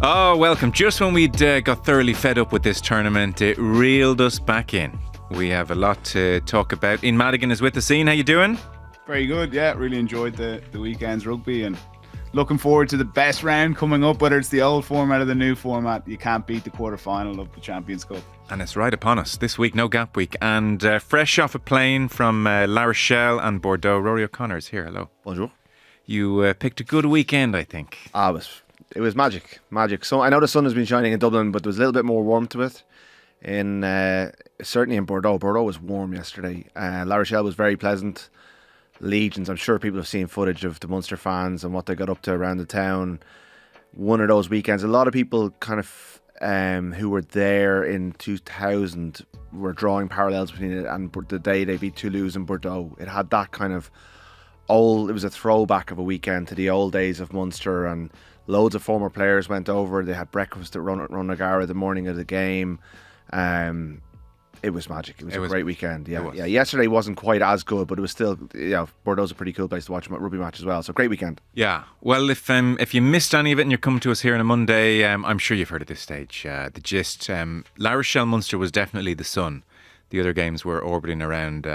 Oh, welcome. Just when we'd got thoroughly fed up with this tournament, it reeled us back in. We have a lot to talk about. Ian Madigan is with us. Ian, how you doing? Very good, yeah. Really enjoyed the weekend's rugby and looking forward to the best round coming up, whether it's the old format or the new format. You can't beat the quarterfinal of the Champions Cup. And it's right upon us this week, no gap week. And fresh off a plane from La Rochelle and Bordeaux, Ruaidhri O'Connor is here. Hello. Bonjour. You picked a good weekend, I think. It was magic. So I know the sun has been shining in Dublin, but there was a little bit more warmth to it. Certainly in Bordeaux. Bordeaux was warm yesterday. La Rochelle was very pleasant. Legions. I'm sure people have seen footage of the Munster fans and what they got up to around the town. One of those weekends. A lot of people kind of who were there in 2000 were drawing parallels between it and the day they beat Toulouse in Bordeaux. It had that kind of it was a throwback of a weekend to the old days of Munster, and loads of former players went over. They had breakfast at Runagara the morning of the game. It was magic. It was a great weekend. Yeah. Yesterday wasn't quite as good, but it was still, Bordeaux's a pretty cool place to watch a rugby match as well. So great weekend. Yeah. Well, if you missed any of it and you're coming to us here on a Monday, I'm sure you've heard at this stage the gist. La Rochelle Munster was definitely the sun. The other games were orbiting around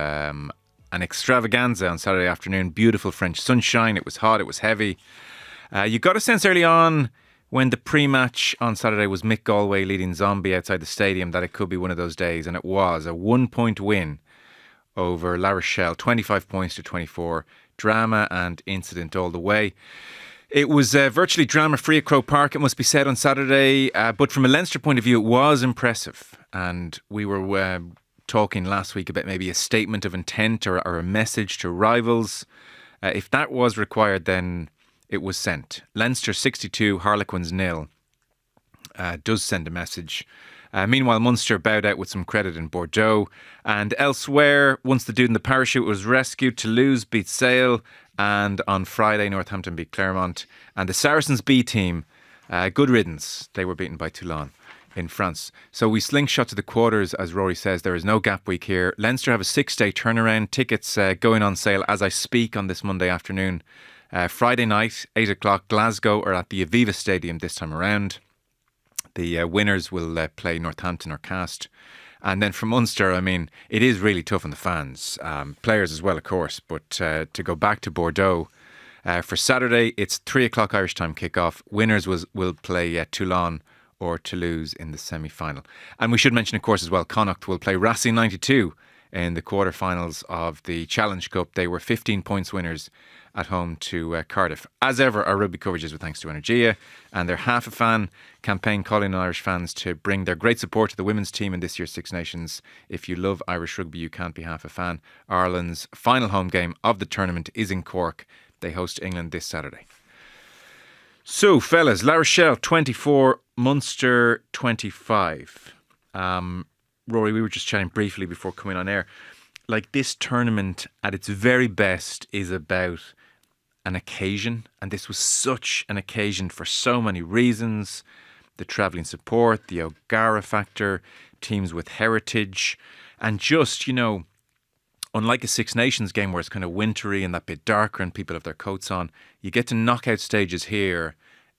an extravaganza on Saturday afternoon. Beautiful French sunshine. It was hot. It was heavy. You got a sense early on when the pre-match on Saturday was Mick Galway leading Zombie outside the stadium that it could be one of those days, and it was a 1-point win over La Rochelle, 25 points to 24. Drama and incident all the way. It was virtually drama-free at Croke Park, it must be said, on Saturday, but from a Leinster point of view, it was impressive. And we were talking last week about maybe a statement of intent or a message to rivals. If that was required, then it was sent. Leinster 62, Harlequins 0 does send a message. Meanwhile, Munster bowed out with some credit in Bordeaux. And elsewhere, once the dude in the parachute was rescued, Toulouse beat Sale. And on Friday, Northampton beat Clermont. And the Saracens B team, good riddance. They were beaten by Toulon in France. So we slingshot to the quarters, as Rory says. There is no gap week here. Leinster have a 6-day turnaround. Tickets going on sale as I speak on this Monday afternoon. Friday night, 8 o'clock, Glasgow are at the Aviva Stadium this time around. The winners will play Northampton or Cast. And then for Munster, I mean, it is really tough on the fans. Players as well, of course. But to go back to Bordeaux, for Saturday, it's 3 o'clock Irish time kickoff. Winners will play Toulon or Toulouse in the semi-final. And we should mention, of course, as well, Connacht will play Racing 92 in the quarterfinals of the Challenge Cup. They were 15 points winners at home to Cardiff. As ever, our rugby coverage is with thanks to Energia and their Half a Fan campaign, calling on Irish fans to bring their great support to the women's team in this year's Six Nations. If you love Irish rugby, you can't be half a fan. Ireland's final home game of the tournament is in Cork. They host England this Saturday. So, fellas, La Rochelle 24, Munster 25. Rory, we were just chatting briefly before coming on air. Like, this tournament at its very best is about an occasion, and this was such an occasion for so many reasons. The travelling support, the O'Gara factor, teams with heritage, and just, unlike a Six Nations game where it's kind of wintry and that bit darker and people have their coats on, you get to knockout stages here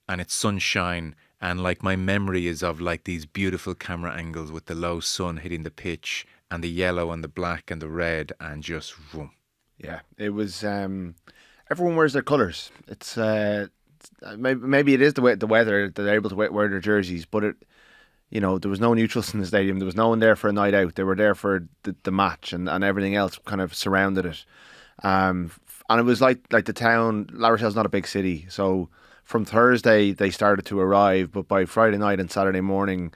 and it's sunshine. And like, my memory is of like these beautiful camera angles with the low sun hitting the pitch and the yellow and the black and the red and just vroom. Yeah, it was. Everyone wears their colours. It's maybe it is the weather that they're able to wear their jerseys, but there was no neutrals in the stadium. There was no one there for a night out. They were there for the match, and everything else kind of surrounded it. And it was like the town. La Rochelle's not a big city, so from Thursday they started to arrive, but by Friday night and Saturday morning,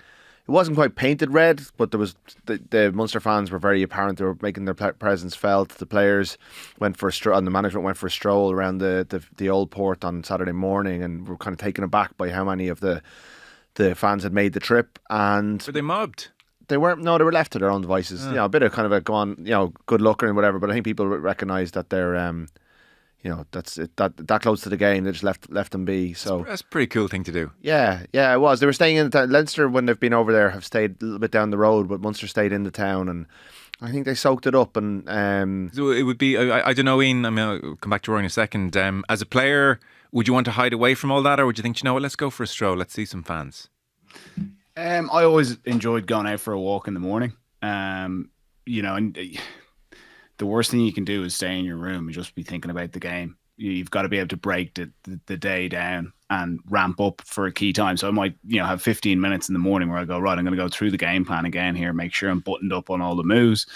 it wasn't quite painted red, but there was the Munster fans were very apparent. They were making their presence felt. The players went for a stroll, and the management went for a stroll around the old port on Saturday morning, and were kind of taken aback by how many of the fans had made the trip. And were they mobbed? They weren't. No, they were left to their own devices. A bit of kind of a go on, good luck and whatever. But I think people recognise that they're that's it, that close to the game. They just left them be. So that's a pretty cool thing to do. Yeah, it was. They were staying in the town. Leinster, when they've been over there, have stayed a little bit down the road, but Munster stayed in the town, and I think they soaked it up. And so it would be. I don't know, Ian. I mean, I'll come back to Roy in a second. As a player, Would you want to hide away from all that, or would you think, you know what, let's go for a stroll, let's see some fans? I always enjoyed going out for a walk in the morning. You know, and the worst thing you can do is stay in your room and just be thinking about the game. You've got to be able to break the day down and ramp up for a key time. So I might, you know, have 15 minutes in the morning where I go, right, I'm going to go through the game plan again here, make sure I'm buttoned up on all the moves.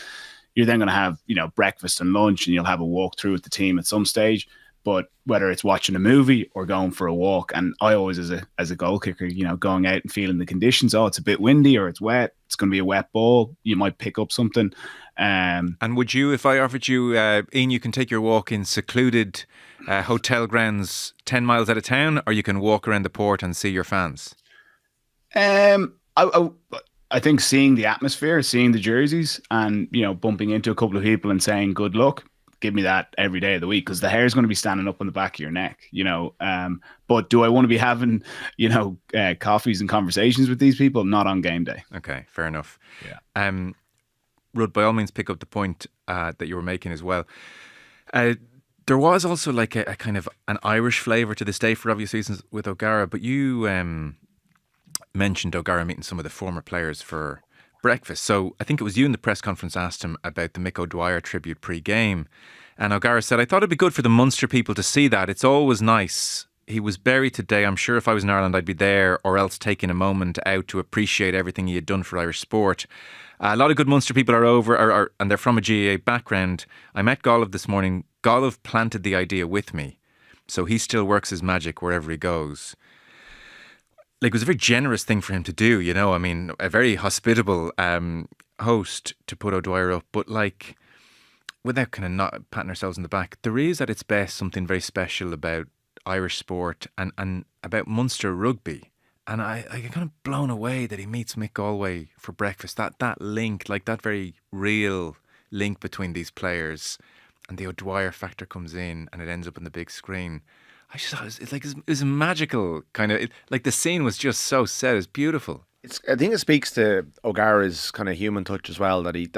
You're then going to have, you know, breakfast and lunch, and you'll have a walk through with the team at some stage. But whether it's watching a movie or going for a walk, and I always, as a goal kicker, you know, going out and feeling the conditions. Oh, it's a bit windy or it's wet. It's going to be a wet ball. You might pick up something. And would you, if I offered you, Ian, you can take your walk in secluded hotel grounds 10 miles out of town, or you can walk around the port and see your fans? I think seeing the atmosphere, seeing the jerseys, and, you know, bumping into a couple of people and saying good luck, give me that every day of the week, because the hair is going to be standing up on the back of your neck, you know. But do I want to be having, you know, coffees and conversations with these people? Not on game day. Okay, fair enough. Yeah. Rud, by all means, pick up the point that you were making as well. There was also like a kind of an Irish flavour to this day for obvious reasons with O'Gara, but you mentioned O'Gara meeting some of the former players for breakfast. So I think it was you in the press conference asked him about the Mick O'Dwyer tribute pre-game. And O'Gara said, I thought it'd be good for the Munster people to see that. It's always nice. He was buried today. I'm sure if I was in Ireland, I'd be there, or else taking a moment out to appreciate everything he had done for Irish sport. A lot of good Munster people are over, and they're from a GAA background. I met Golov this morning. Golov planted the idea with me. So he still works his magic wherever he goes. Like, it was a very generous thing for him to do, you know. I mean, a very hospitable host to put O'Dwyer up. But, like, without kind of not patting ourselves on the back, there is at its best something very special about Irish sport and about Munster rugby. And I get kind of blown away that he meets Mick Galway for breakfast. That link, like that very real link between these players, and the O'Dwyer factor comes in and it ends up on the big screen. I just thought it was a magical kind of, like the scene was just so set. It's beautiful. I think it speaks to O'Gara's kind of human touch as well. That he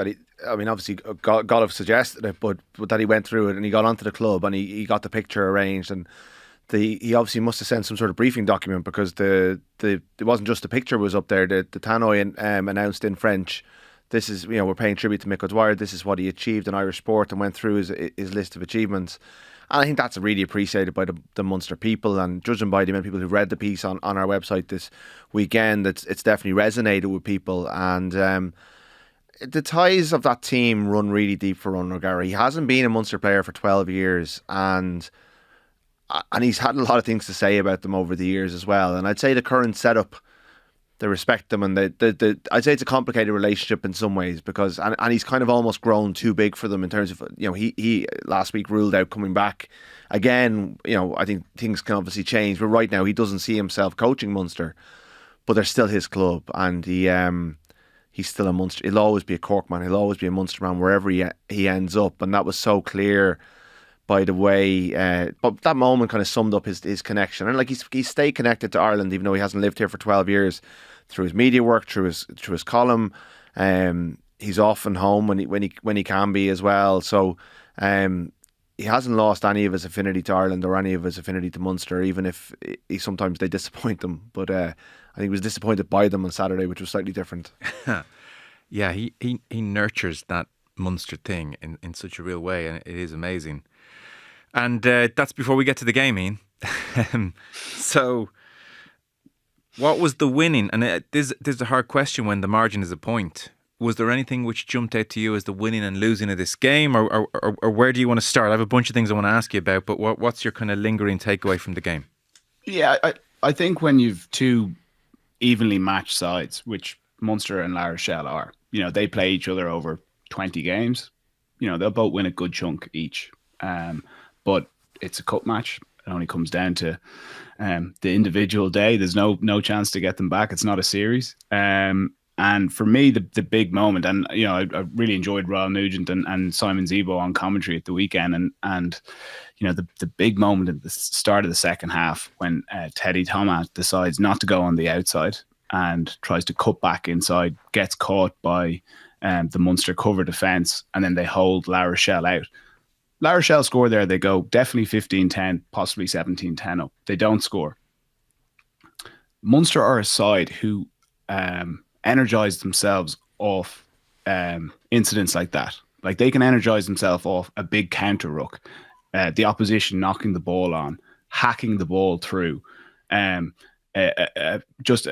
I mean, obviously Golov suggested it, but that he went through it and he got onto the club and he got the picture arranged, and he obviously must have sent some sort of briefing document, because it wasn't just the picture was up there. The tannoy announced in French, this is, you know, we're paying tribute to Mick O'Dwyer. This is what he achieved in Irish sport, and went through his list of achievements. And I think that's really appreciated by the Munster people, and judging by the amount of people who read the piece on our website this weekend, it's definitely resonated with people. And the ties of that team run really deep for Ronan O'Gara. He hasn't been a Munster player for 12 years, and he's had a lot of things to say about them over the years as well. And I'd say the current setup, they respect them, and I'd say it's a complicated relationship in some ways, because and he's kind of almost grown too big for them in terms of, you know, he last week ruled out coming back again. You know, I think things can obviously change, but right now he doesn't see himself coaching Munster, but they're still his club, and he's still a Munster. He'll always be a Cork man. He'll always be a Munster man wherever he ends up, and that was so clear by the way, but that moment kind of summed up his connection. And like he's stayed connected to Ireland, even though he hasn't lived here for 12 years, through his media work, through his column. He's often home when he can be as well. So he hasn't lost any of his affinity to Ireland or any of his affinity to Munster, even if sometimes they disappoint them. But I think he was disappointed by them on Saturday, which was slightly different. Yeah, he nurtures that Munster thing in such a real way, and it is amazing. And that's before we get to the game, Ian. So, what was the winning? And this is a hard question when the margin is a point. Was there anything which jumped out to you as the winning and losing of this game, or where do you want to start? I have a bunch of things I want to ask you about, but what's your kind of lingering takeaway from the game? Yeah, I think when you've two evenly matched sides, which Munster and La Rochelle are, you know, they play each other over 20 games. You know, they'll both win a good chunk each. But it's a cup match. It only comes down to the individual day. There's no chance to get them back. It's not a series. And for me, the big moment, and you know, I really enjoyed Royal Nugent and Simon Zebo on commentary at the weekend, and you know, the big moment at the start of the second half when Teddy Thomas decides not to go on the outside and tries to cut back inside, gets caught by the Munster cover defence, and then they hold La Rochelle out. La Rochelle score there, they go definitely 15-10, possibly 17-10 up. They don't score. Munster are a side who energize themselves off incidents like that. Like they can energize themselves off a big counter ruck, the opposition knocking the ball on, hacking the ball through, just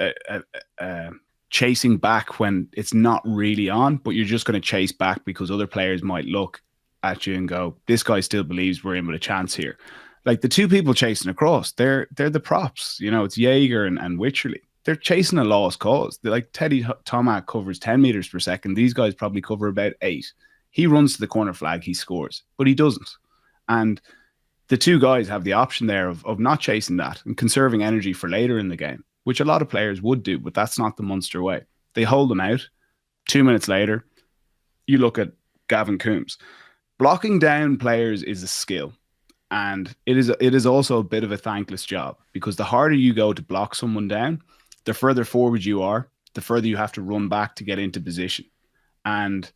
chasing back when it's not really on, but you're just going to chase back because other players might look at you and go, this guy still believes we're in with a chance here. Like the two people chasing across, they're the props. You know, it's Jaeger and Wycherley. They're chasing a lost cause. They're like Teddy Tomac covers 10 meters per second. These guys probably cover about 8. He runs to the corner flag, he scores, but he doesn't. And the two guys have the option there of not chasing that and conserving energy for later in the game, which a lot of players would do, but that's not the Munster way. They hold them out. 2 minutes later, you look at Gavin Coombs. Blocking down players is a skill. And it is also a bit of a thankless job, because the harder you go to block someone down, the further forward you are, the further you have to run back to get into position. And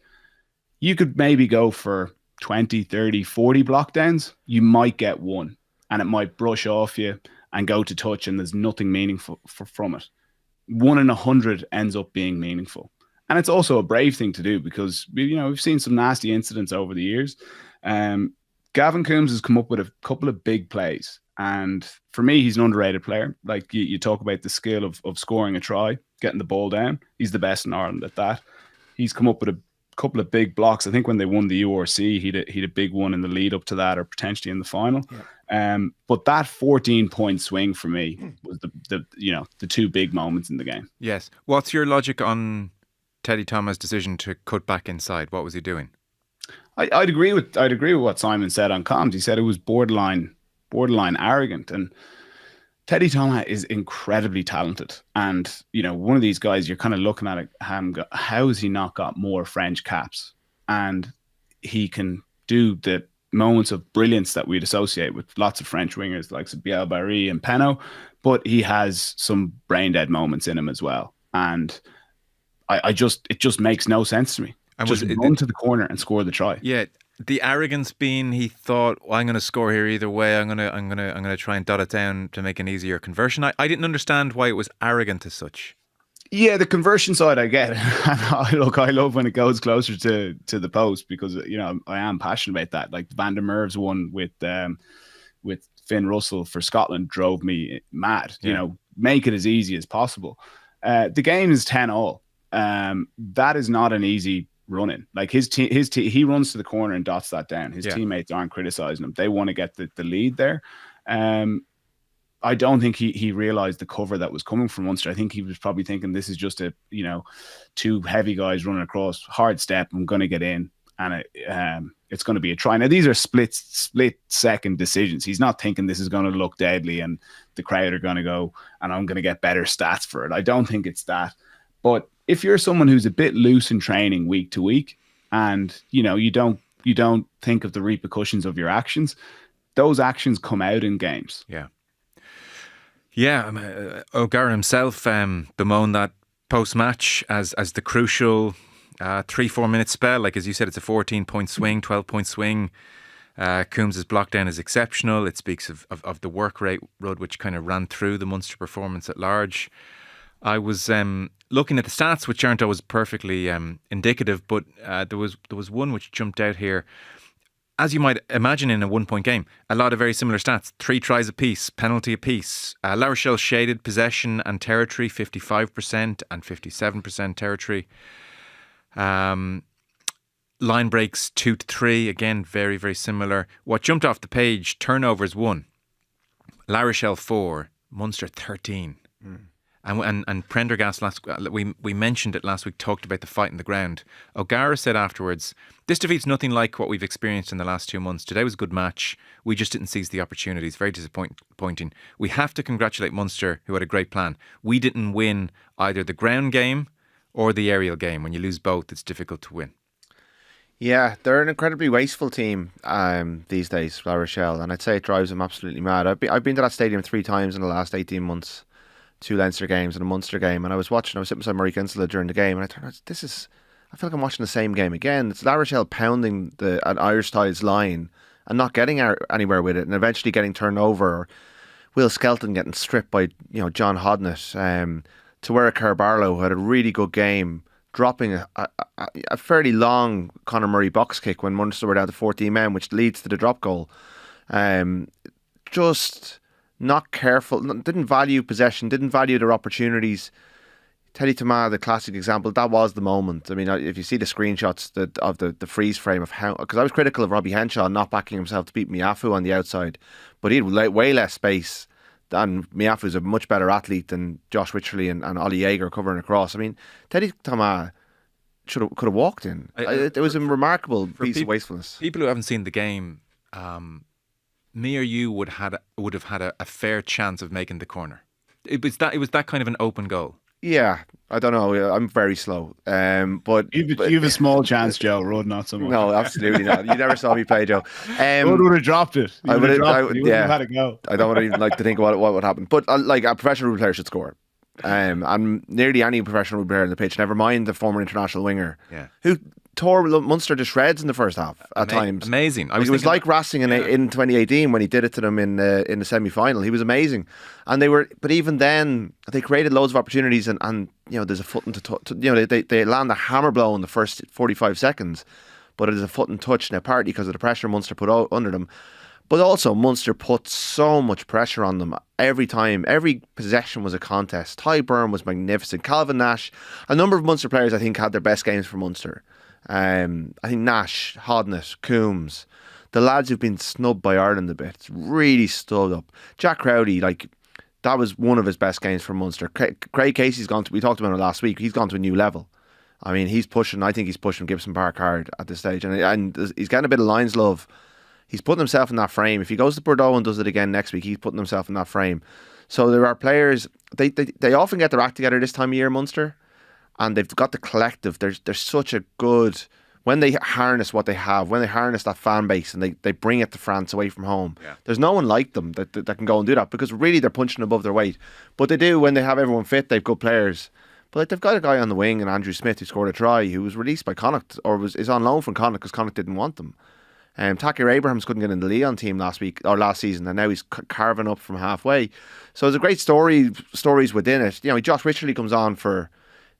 you could maybe go for 20, 30, 40 blockdowns. You might get one, and it might brush off you and go to touch, and there's nothing meaningful from it. 1 in 100 ends up being meaningful. And it's also a brave thing to do, because we've seen some nasty incidents over the years. Gavin Coombs has come up with a couple of big plays. And for me, he's an underrated player. Like you talk about the skill of scoring a try, getting the ball down. He's the best in Ireland at that. He's come up with a couple of big blocks. I think when they won the URC, he'd a big one in the lead up to that, or potentially in the final. Yeah. But that 14-point swing for me was the two big moments in the game. Yes. What's your logic on Teddy Thomas' decision to cut back inside? What was he doing? I'd agree with what Simon said on comms. He said it was borderline arrogant. And Teddy Thomas is incredibly talented. And, one of these guys, you're kind of looking at him, how has he not got more French caps? And he can do the moments of brilliance that we'd associate with lots of French wingers like Biel Barry and Penaud, but he has some brain dead moments in him as well. And it just makes no sense to me. And just run to the corner and score the try. Yeah, the arrogance being he thought, well, I'm going to score here either way. I'm going to try and dot it down to make an easier conversion. I didn't understand why it was arrogant as such. Yeah, the conversion side I get. I love when it goes closer to the post, because I am passionate about that. Like Van der Merwe's one with Finn Russell for Scotland drove me mad. Yeah. Make it as easy as possible. The game is 10-all. That is not an easy running. Like he runs to the corner and dots that down. His teammates aren't criticizing him. They want to get the lead there. I don't think he realized the cover that was coming from Munster. I think he was probably thinking this is just two heavy guys running across, hard step, I'm going to get in, and it's going to be a try. Now these are split second decisions. He's not thinking this is going to look deadly and the crowd are going to go and I'm going to get better stats for it. I don't think it's that. But if you're someone who's a bit loose in training week to week, and you don't think of the repercussions of your actions, those actions come out in games. O'Gara himself bemoaned that post-match as the crucial 3-4 minute spell. Like as you said, it's a 14-point swing, 12-point swing. Coombs' block down is exceptional. It speaks of the work rate, Rudd, which kind of ran through the Munster performance at large. I was looking at the stats, which aren't always perfectly indicative, but there was one which jumped out here. As you might imagine in a 1-point game, a lot of very similar stats. 3 tries apiece, penalty apiece. La Rochelle shaded possession and territory, 55% and 57% territory. Line breaks 2-3, again, very, very similar. What jumped off the page, turnovers 1. La Rochelle 4, Munster 13. And Prendergast we mentioned it last week, talked about the fight in the ground. O'Gara said afterwards, this defeat's nothing like what we've experienced in the last 2 months. Today was a good match. We just didn't seize the opportunities. Very disappointing. We have to congratulate Munster, who had a great plan. We didn't win either the ground game or the aerial game. When you lose both, it's difficult to win. Yeah, they're an incredibly wasteful team these days, La Rochelle, and I'd say it drives them absolutely mad. I've been to that stadium 3 times in the last 18 months. 2 Leinster games and a Munster game, and I was sitting beside Marie Kinsella during the game, and I turned out, I feel like I'm watching the same game again. It's La Rochelle pounding an Irish Tides line and not getting anywhere with it, and eventually getting turned over. Or Will Skelton getting stripped by John Hodnett. To where Carbarlow had a really good game, dropping a fairly long Conor Murray box kick when Munster were down to 14 men, which leads to the drop goal. Just not careful, didn't value possession, didn't value their opportunities. Teddy Thomas, the classic example, that was the moment. I mean, if you see the screenshots of the freeze frame of how, because I was critical of Robbie Henshaw not backing himself to beat Miafu on the outside, but he had way less space, and Miafu's a much better athlete than Josh Wycherley and Ollie Yeager covering across. I mean, Teddy Thomas could have walked in. It was a remarkable piece of wastefulness. People who haven't seen the game, me or you would have had a fair chance of making the corner. It was that kind of an open goal. Yeah, I don't know. I'm very slow. But you have a small chance, Joe. Rudd, not so much. No, absolutely not. You never saw me play, Joe. Rudd would have dropped it. You would have had it go. I don't even like to think what would happen. But like a professional rugby player should score. And nearly any professional rugby player on the pitch, never mind the former international winger, who tore Munster to shreds in the first half at times. Amazing. It was like Racing in 2018 when he did it to them in the semi-final. He was amazing, and but even then they created loads of opportunities, and there's a foot and they land a hammer blow in the first 45 seconds, but it is a foot and touch now, partly because of the pressure Munster put out under them. But also, Munster put so much pressure on them every time. Every possession was a contest. Ty Byrne was magnificent. Calvin Nash, a number of Munster players, I think, had their best games for Munster. I think Nash, Hodnett, Coombs, the lads who've been snubbed by Ireland a bit, really stood up. Jack Crowley, that was one of his best games for Munster. Craig Casey's we talked about it last week, he's gone to a new level. I mean, I think he's pushing Gibson Park hard at this stage, and he's getting a bit of Lions love. He's putting himself in that frame. If he goes to Bordeaux and does it again next week, he's putting himself in that frame. So there are players, they often get their act together this time of year, Munster, and they've got the collective. They're such a good, when they harness what they have, when they harness that fan base and they bring it to France away from home, there's no one like them that can go and do that, because really they're punching above their weight. But they do, when they have everyone fit, they've good players. But they've got a guy on the wing, and Andrew Smith, who scored a try, who was released by Connacht, or is on loan from Connacht because Connacht didn't want them. Takir Abrahams couldn't get in the Leon team last season, and now he's carving up from halfway. So there's a great stories within it. Josh Wycherley comes on for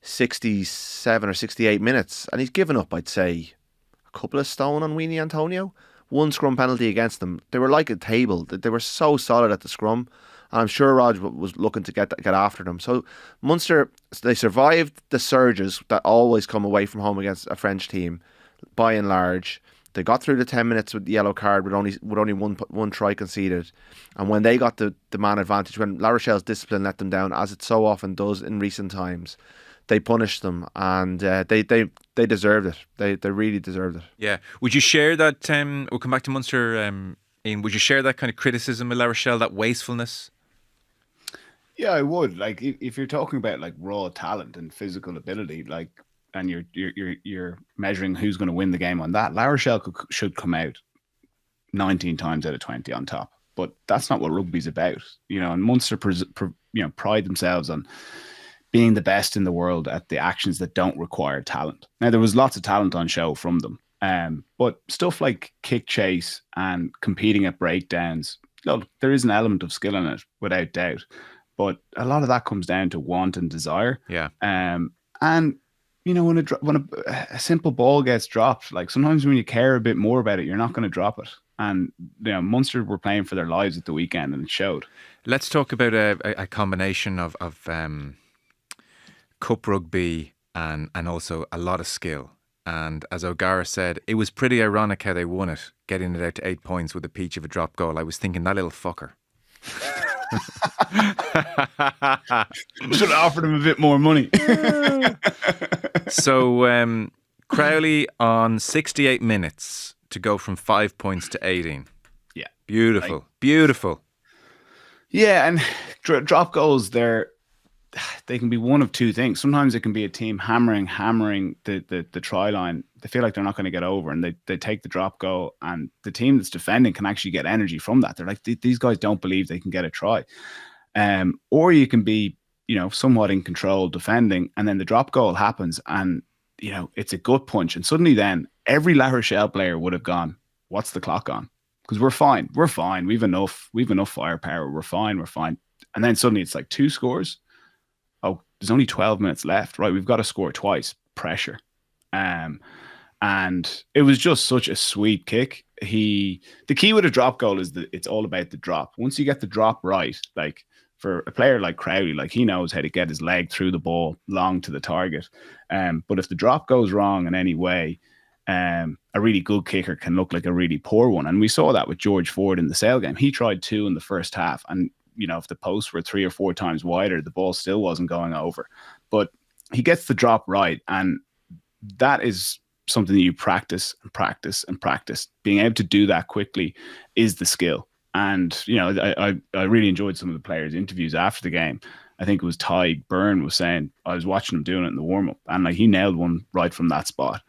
67 or 68 minutes, and he's given up, I'd say, a couple of stone on Weenie Antonio. One scrum penalty against them. They were like a table. They were so solid at the scrum, and I'm sure Rog was looking to get after them. So Munster, they survived the surges that always come away from home against a French team, by and large. They got through the 10 minutes with the yellow card with only one try conceded. And when they got the man advantage, when La Rochelle's discipline let them down, as it so often does in recent times, they punished them, and they deserved it. They really deserved it. Yeah. Would you share that, we'll come back to Munster, Ian, would you share that kind of criticism of La Rochelle, that wastefulness? Yeah, I would. If you're talking about raw talent and physical ability, and you're measuring who's going to win the game on that, La Rochelle should come out 19 times out of 20 on top. But that's not what rugby's about, And Munster, pride themselves on being the best in the world at the actions that don't require talent. Now, there was lots of talent on show from them, but stuff like kick chase and competing at breakdowns, there is an element of skill in it, without doubt. But a lot of that comes down to want and desire. Yeah. And when a simple ball gets dropped, sometimes when you care a bit more about it, you're not going to drop it. And Munster were playing for their lives at the weekend, and it showed. Let's talk about a combination of cup rugby and also a lot of skill. And as O'Gara said, it was pretty ironic how they won it, getting it out to 8 points with a peach of a drop goal. I was thinking, that little fucker. Should have offered him a bit more money. So Crowley on 68 minutes to go from 5 points to 18. Yeah, beautiful. Yeah, and drop goals, they can be one of two things. Sometimes it can be a team hammering the try line. They feel like they're not going to get over, and they take the drop goal, and the team that's defending can actually get energy from that. They're like, these guys don't believe they can get a try. Or you can be, somewhat in control defending, and then the drop goal happens, and it's a gut punch, and suddenly then every La Rochelle player would have gone, what's the clock on? because we're fine. We're fine. We've enough firepower. We're fine. We're fine. And then suddenly it's like 2 scores. Oh, there's only 12 minutes left, right? We've got to score twice. Pressure. And it was just such a sweet kick. The key with a drop goal is that it's all about the drop. Once you get the drop right, like for a player like Crowley, like he knows how to get his leg through the ball long to the target. But if the drop goes wrong in any way, a really good kicker can look like a really poor one. And we saw that with George Ford in the Sale game. He tried 2 in the first half, and if the posts were 3 or 4 times wider, the ball still wasn't going over. But he gets the drop right, and that is something that you practice and practice and practice. Being able to do that quickly is the skill. And I really enjoyed some of the players' interviews after the game. I think it was Ty Byrne was saying, I was watching him doing it in the warm-up, and like he nailed one right from that spot.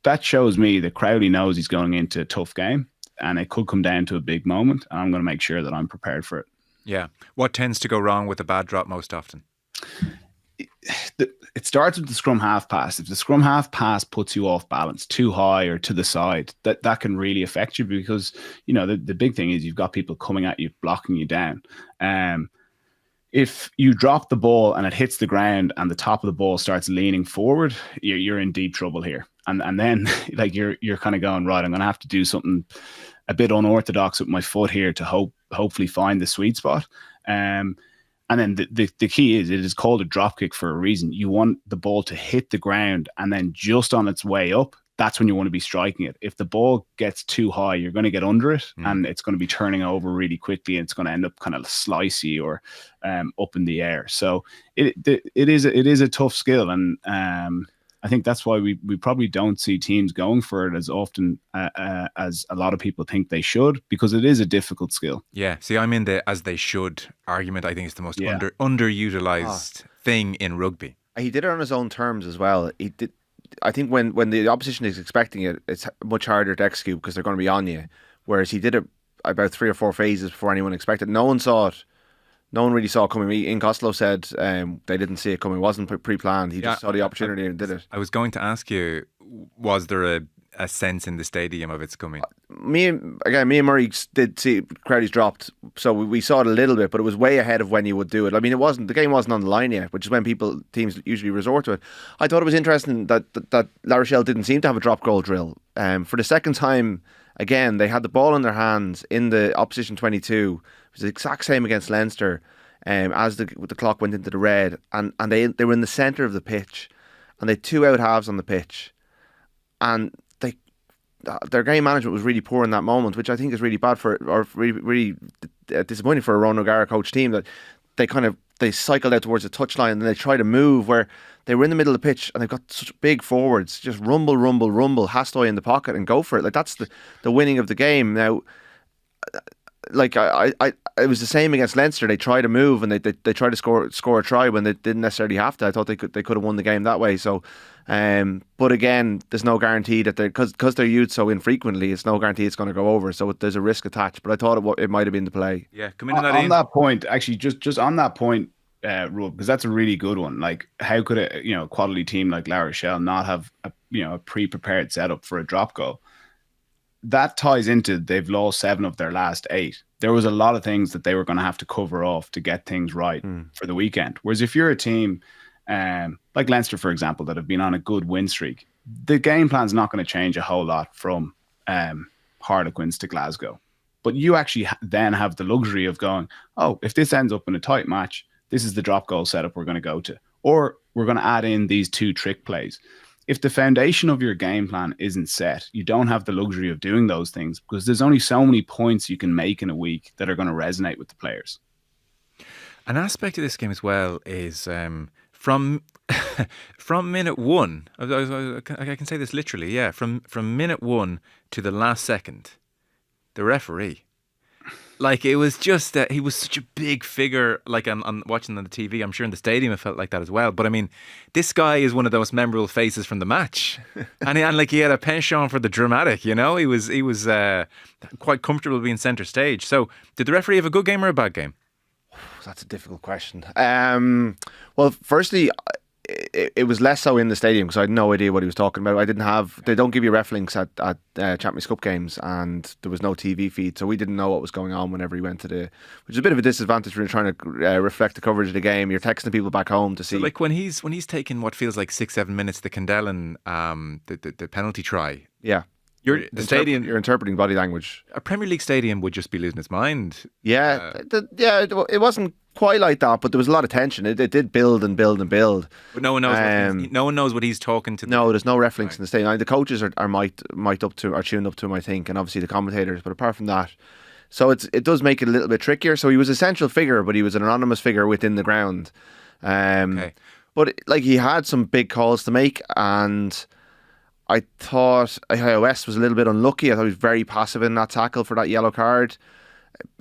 That shows me that Crowley knows he's going into a tough game, and it could come down to a big moment, and I'm going to make sure that I'm prepared for it. Yeah. What tends to go wrong with a bad drop most often? It starts with the scrum half pass. If the scrum half pass puts you off balance too high or to the side, that can really affect you, because the big thing is you've got people coming at you, blocking you down. If you drop the ball and it hits the ground and the top of the ball starts leaning forward, you're in deep trouble here. And then like you're kind of going, right, I'm going to have to do something a bit unorthodox with my foot here to hopefully find the sweet spot. And then the key is, it is called a drop kick for a reason. You want the ball to hit the ground, and then just on its way up, that's when you want to be striking it. If the ball gets too high, you're going to get under it, and it's going to be turning over really quickly, and it's going to end up kind of slicey or up in the air. So it is a tough skill, and I think that's why we probably don't see teams going for it as often as a lot of people think they should, because it is a difficult skill. Yeah. See, I'm in the as they should argument. I think it's the most underutilized thing in rugby. He did it on his own terms as well. He did. I think when the opposition is expecting it, it's much harder to execute because they're going to be on you. Whereas he did it about 3 or 4 phases before anyone expected. No one saw it. No one really saw it coming. Ian Costello said they didn't see it coming. It wasn't pre-planned. He just saw the opportunity and did it. I was going to ask you, was there a sense in the stadium of it's coming? Me and Murray did see Crowley's dropped, so we saw it a little bit, but it was way ahead of when you would do it. I mean, the game wasn't on the line yet, which is when teams usually resort to it. I thought it was interesting that La Rochelle didn't seem to have a drop goal drill. For the second time, again, they had the ball in their hands in the opposition 22. It was the exact same against Leinster, as the clock went into the red, and they were in the centre of the pitch, and they had 2 out halves on the pitch, and their game management was really poor in that moment, which I think is really bad really disappointing for a Ron O'Gara coach team, that they cycled out towards the touchline and then they try to move where they were in the middle of the pitch and they've got such big forwards, just rumble, Hastoy in the pocket and go for it. Like, that's the winning of the game. Now, like it was the same against Leinster. They tried to move and they tried to score a try when they didn't necessarily have to. I thought they could have won the game that way. So, but again, there's no guarantee that because they're used so infrequently, it's no guarantee it's going to go over. So there's a risk attached. But I thought it might have been the play. Yeah, come in on that point. Actually, just on that point, Rob, because that's a really good one. Like, how could a quality team like La Rochelle not have a pre-prepared setup for a drop goal? That ties into they've lost 7 of their last 8. There was a lot of things that they were going to have to cover off to get things right for the weekend. Whereas if you're a team like Leinster, for example, that have been on a good win streak, the game plan's not going to change a whole lot from Harlequins to Glasgow. But you actually then have the luxury of going, oh, if this ends up in a tight match, this is the drop goal setup we're going to go to. Or we're going to add in these 2 trick plays. If the foundation of your game plan isn't set, you don't have the luxury of doing those things, because there's only so many points you can make in a week that are going to resonate with the players. An aspect of this game as well is from minute 1. I can say this literally. Yeah, from minute 1 to the last second, the referee. Like, it was just that he was such a big figure, like on watching on the TV. I'm sure in the stadium it felt like that as well. But I mean, this guy is one of the most memorable faces from the match. and like, he had a penchant for the dramatic, He was quite comfortable being centre stage. So did the referee have a good game or a bad game? That's a difficult question. Well, firstly, it was less so in the stadium because I had no idea what he was talking about. They don't give you ref links at Champions Cup games, and there was no TV feed, so we didn't know what was going on whenever he went which is a bit of a disadvantage when you're trying to reflect the coverage of the game. You're texting people back home to see. So like when he's taking what feels like 6-7 minutes, the Candellen, the penalty try. Yeah. The stadium. You're interpreting body language. A Premier League stadium would just be losing its mind. Yeah, it wasn't quite like that, but there was a lot of tension. It did build and build and build. But no one knows. No one knows what he's talking to. No, there's no ref links in the stadium. The coaches are tuned up to him, I think, and obviously the commentators. But apart from that, so it does make it a little bit trickier. So he was a central figure, but he was an anonymous figure within the ground. Okay. But like he had some big calls to make, and I thought iOS was a little bit unlucky. I thought he was very passive in that tackle for that yellow card.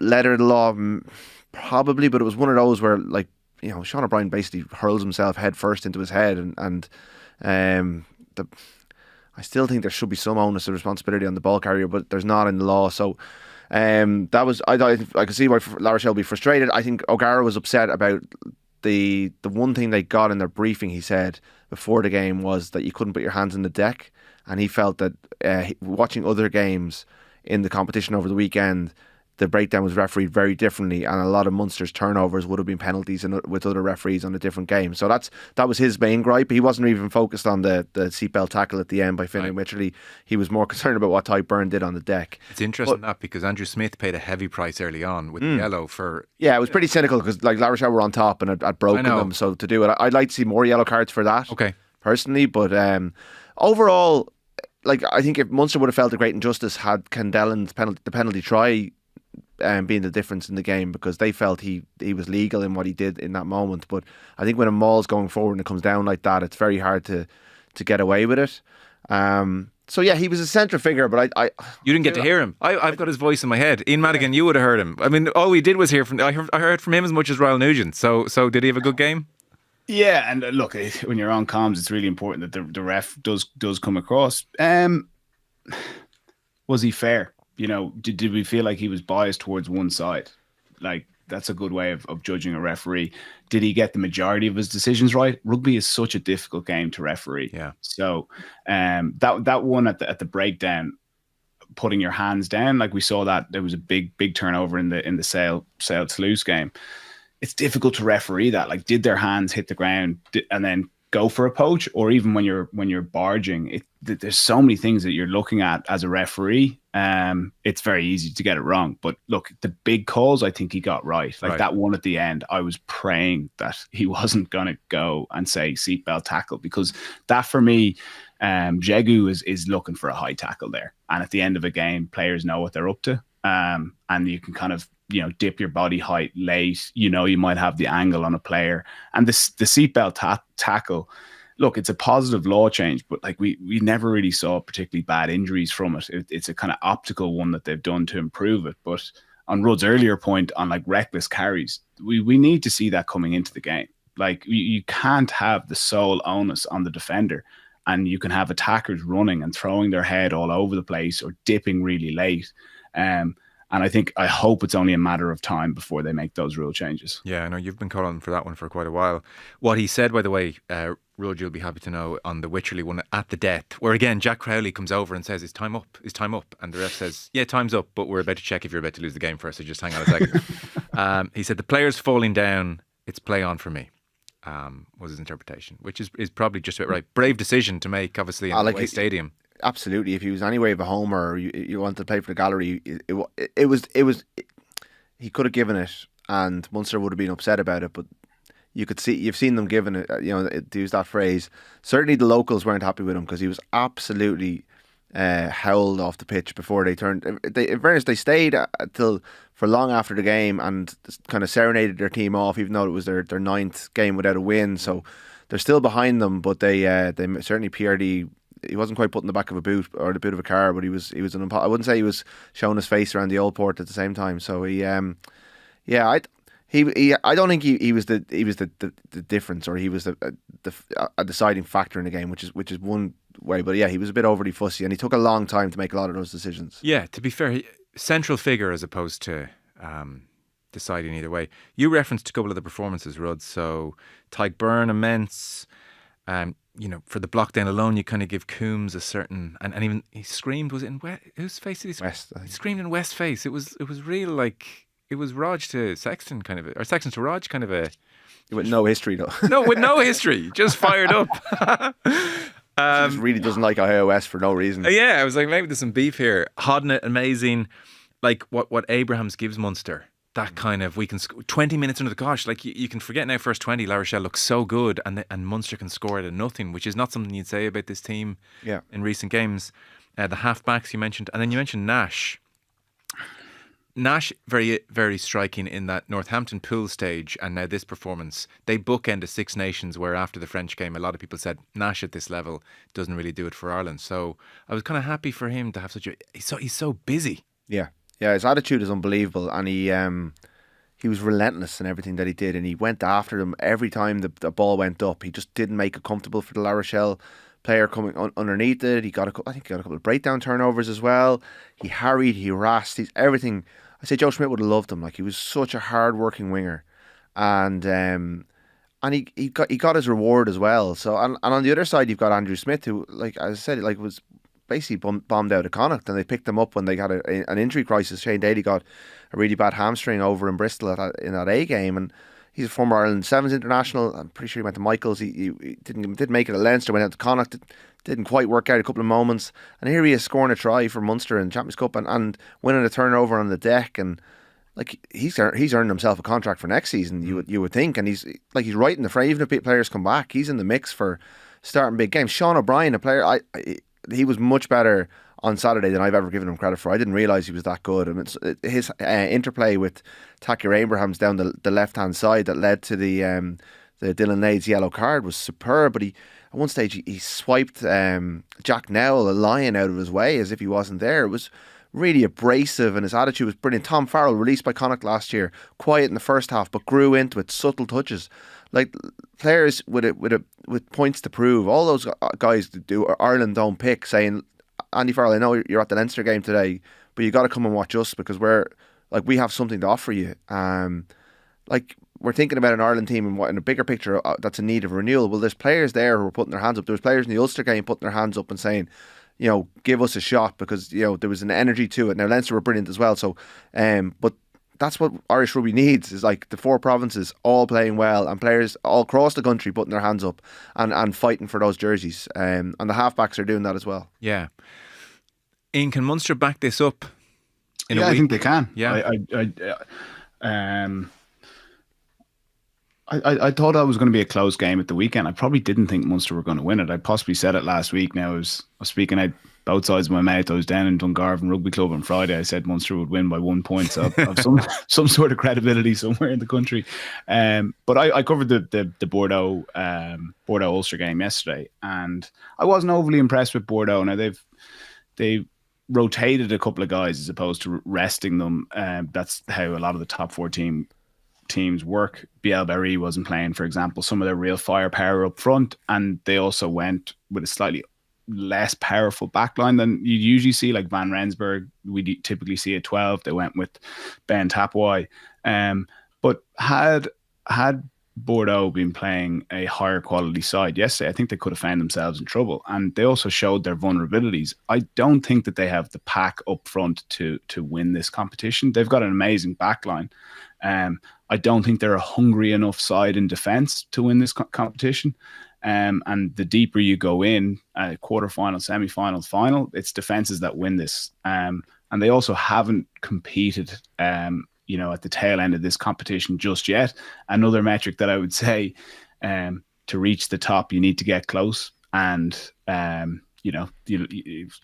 Letter of the law, probably, but it was one of those where, like, you know, Sean O'Brien basically hurls himself head first into his head, and I still think there should be some onus of responsibility on the ball carrier, but there's not in the law. So that was I could see why La Rochelle would be frustrated. I think O'Gara was upset about the one thing they got in their briefing. He said before the game was that you couldn't put your hands in the deck, and he felt that watching other games in the competition over the weekend, the breakdown was refereed very differently, and a lot of Munster's turnovers would have been penalties with other referees on a different game. So that was his main gripe. He wasn't even focused on the seatbelt tackle at the end by Finlay Wycherley. He was more concerned about what Tyke Byrne did on the deck. It's interesting that because Andrew Smith paid a heavy price early on with the yellow for... Yeah, it was pretty cynical because like La Rochelle were on top and had broken them. So to do it, I'd like to see more yellow cards for that. Okay. Personally, but overall, like I think if Munster would have felt a great injustice had Candellan's the penalty try being the difference in the game, because they felt he was legal in what he did in that moment. But I think when a maul's going forward and it comes down like that, it's very hard to get away with it. So yeah, he was a central figure, but I you didn't get to hear him. I've got his voice in my head. Ian Madigan, you would have heard him. I mean, all we did was hear from. I heard from him as much as Royal Nugent. So did he have a good game? Yeah, and look, when you're on comms, it's really important that the ref does come across. Was he fair? You know, did we feel like he was biased towards one side? Like, that's a good way of judging a referee. Did he get the majority of his decisions right? Rugby is such a difficult game to referee. Yeah. So that one at the breakdown, putting your hands down, like we saw that there was a big turnover in the Sale Toulouse game. It's difficult to referee that. Like, did their hands hit the ground and then go for a poach, or even when you're barging? There's so many things that you're looking at as a referee. It's very easy to get it wrong. But look, the big calls, I think he got right. Like that one at the end, I was praying that he wasn't going to go and say seatbelt tackle, because that for me, Jegu is looking for a high tackle there. And at the end of a game, players know what they're up to. And you can kind of, you know, dip your body height late. You know, you might have the angle on a player. And the seatbelt tackle, look, it's a positive law change, but like we never really saw particularly bad injuries from it. It's a kind of optical one that they've done to improve it. But on Rudd's earlier point on like reckless carries, we need to see that coming into the game. Like you can't have the sole onus on the defender, and you can have attackers running and throwing their head all over the place or dipping really late. And I hope it's only a matter of time before they make those rule changes. Yeah, I know you've been calling for that one for quite a while. What he said, by the way, Rud, you'll be happy to know, on the Wycherley one at the death, where again Jack Crowley comes over and says, "Is time up? Is time up?" And the ref says, "Yeah, time's up, but we're about to check if you're about to lose the game first, so just hang on a second." He said, "The player's falling down. It's play on for me." Was his interpretation, which is probably just about right. Brave decision to make, obviously, in the away stadium. Absolutely. If he was anyway of a homer, or you wanted to play for the gallery, it was he could have given it, and Munster would have been upset about it. But you've seen them giving it, you know, to use that phrase. Certainly, the locals weren't happy with him because he was absolutely howled off the pitch before they turned. In fairness, they stayed for long after the game and kind of serenaded their team off, even though it was their ninth game without a win. So they're still behind them, but they certainly PRD. He wasn't quite put in the back of a boot or the boot of a car, but he was I wouldn't say he was showing his face around the old port at the same time. So I don't think he was the difference, or he was a deciding factor in the game, which is one way. But yeah, he was a bit overly fussy, and he took a long time to make a lot of those decisions. Yeah, to be fair, central figure as opposed to deciding either way. You referenced a couple of the performances, Rud. So Tyke Byrne, immense. For the block down alone, you kind of give Coombs a certain, and even he screamed. Was it in whose face did he scream? West, I think. He screamed in West face. It was real, like it was Rog to Sexton kind of, or Sexton to Rog kind of a. With no history though. No, with no history, just fired up. He just really doesn't like iOS for no reason. Yeah, I was like, maybe there's some beef here. Hodnett, amazing. Like what Abrahams gives Munster. That kind of, we can 20 minutes under the cosh. Like you can forget now. First 20, La Rochelle looks so good, and Munster can score out of nothing, which is not something you'd say about this team. Yeah. In recent games, the halfbacks you mentioned, and then you mentioned Nash. Nash, very, very striking in that Northampton pool stage, and now this performance. They bookend a Six Nations, where after the French game, a lot of people said Nash at this level doesn't really do it for Ireland. So I was kind of happy for him to have such a. He's so busy. Yeah. Yeah, his attitude is unbelievable, and he was relentless in everything that he did, and he went after them every time the ball went up. He just didn't make it comfortable for the La Rochelle player coming underneath it. I think he got a couple of breakdown turnovers as well. He harried, he harassed, he's everything. I say Joe Schmidt would have loved him. Like, he was such a hard-working winger, and he got his reward as well. So and on the other side, you've got Andrew Smith, who, like as I said, like was basically bombed out of Connacht, and they picked him up when they had an injury crisis. Shane Daly got a really bad hamstring over in Bristol in that A game, and he's a former Ireland Sevens international. I'm pretty sure he went to Michael's. He didn't make it at Leinster, went out to Connacht. Didn't quite work out a couple of moments, and here he is scoring a try for Munster in Champions Cup and winning a turnover on the deck, and like he's earned himself a contract for next season. You would think, and he's right in the frame. Even if players come back, he's in the mix for starting big games. Sean O'Brien, a player, he was much better on Saturday than I've ever given him credit for. I didn't realise he was that good. I mean, his interplay with Takir Abrahams down the left hand side that led to the Dylan Lades yellow card was superb. But at one stage he swiped Jack Nowell, a lion, out of his way as if he wasn't there. It was really abrasive, and his attitude was brilliant. Tom Farrell, released by Connacht last year, quiet in the first half but grew into it, subtle touches. Like, players with points to prove. All those guys that do Ireland don't pick, saying, Andy Farrell, I know you're at the Leinster game today, but you got to come and watch us because we have something to offer you. We're thinking about an Ireland team in a bigger picture that's in need of renewal. Well, there's players there who are putting their hands up. There was players in the Ulster game putting their hands up and saying, give us a shot, because there was an energy to it. Now, Leinster were brilliant as well. So, but that's what Irish rugby needs, is like the four provinces all playing well and players all across the country putting their hands up and fighting for those jerseys. And the halfbacks are doing that as well. Yeah. Ian, can Munster back this up in a week? I think they can. Yeah. I thought that was going to be a close game at the weekend. I probably didn't think Munster were going to win it. I possibly said it last week. Now I was speaking out both sides of my mouth. I was down in Dungarvan Rugby Club on Friday. I said Munster would win by 1 point, so of some sort of credibility somewhere in the country. But I covered the Bordeaux Ulster game yesterday, and I wasn't overly impressed with Bordeaux. Now they've rotated a couple of guys as opposed to resting them. That's how a lot of the top four teams work. Biel Barry wasn't playing, for example. Some of their real firepower up front, and they also went with a slightly less powerful backline than you usually see. Like Van Rensburg, we typically see at 12. They went with Ben Tapwai. But had Bordeaux been playing a higher quality side yesterday, I think they could have found themselves in trouble. And they also showed their vulnerabilities. I don't think that they have the pack up front to win this competition. They've got an amazing backline. I don't think they're a hungry enough side in defence to win this competition. And the deeper you go in, quarterfinal, semifinal, final, it's defences that win this. And they also haven't competed, at the tail end of this competition just yet. Another metric that I would say, to reach the top, you need to get close. And,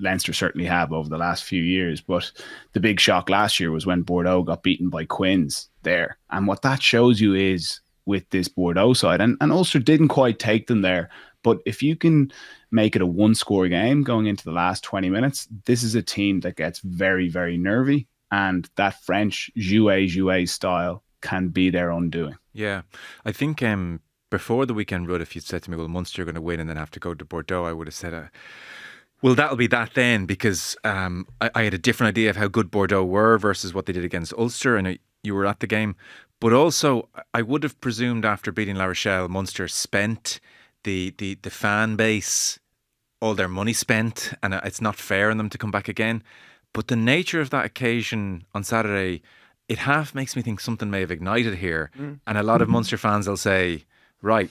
Leinster certainly have over the last few years. But the big shock last year was when Bordeaux got beaten by Quins there. And what that shows you is, with this Bordeaux side, and Ulster didn't quite take them there, but if you can make it a one-score game going into the last 20 minutes, this is a team that gets very, very nervy, and that French jouet style can be their undoing. Yeah, I think before the weekend, Rudd, if you'd said to me, well, Munster are going to win and then have to go to Bordeaux, I would have said, well, that'll be that then, because I had a different idea of how good Bordeaux were versus what they did against Ulster, and you were at the game. But also, I would have presumed after beating La Rochelle, Munster spent the fan base, all their money spent, and it's not fair on them to come back again. But the nature of that occasion on Saturday, it half makes me think something may have ignited here. And a lot of Munster fans will say, right,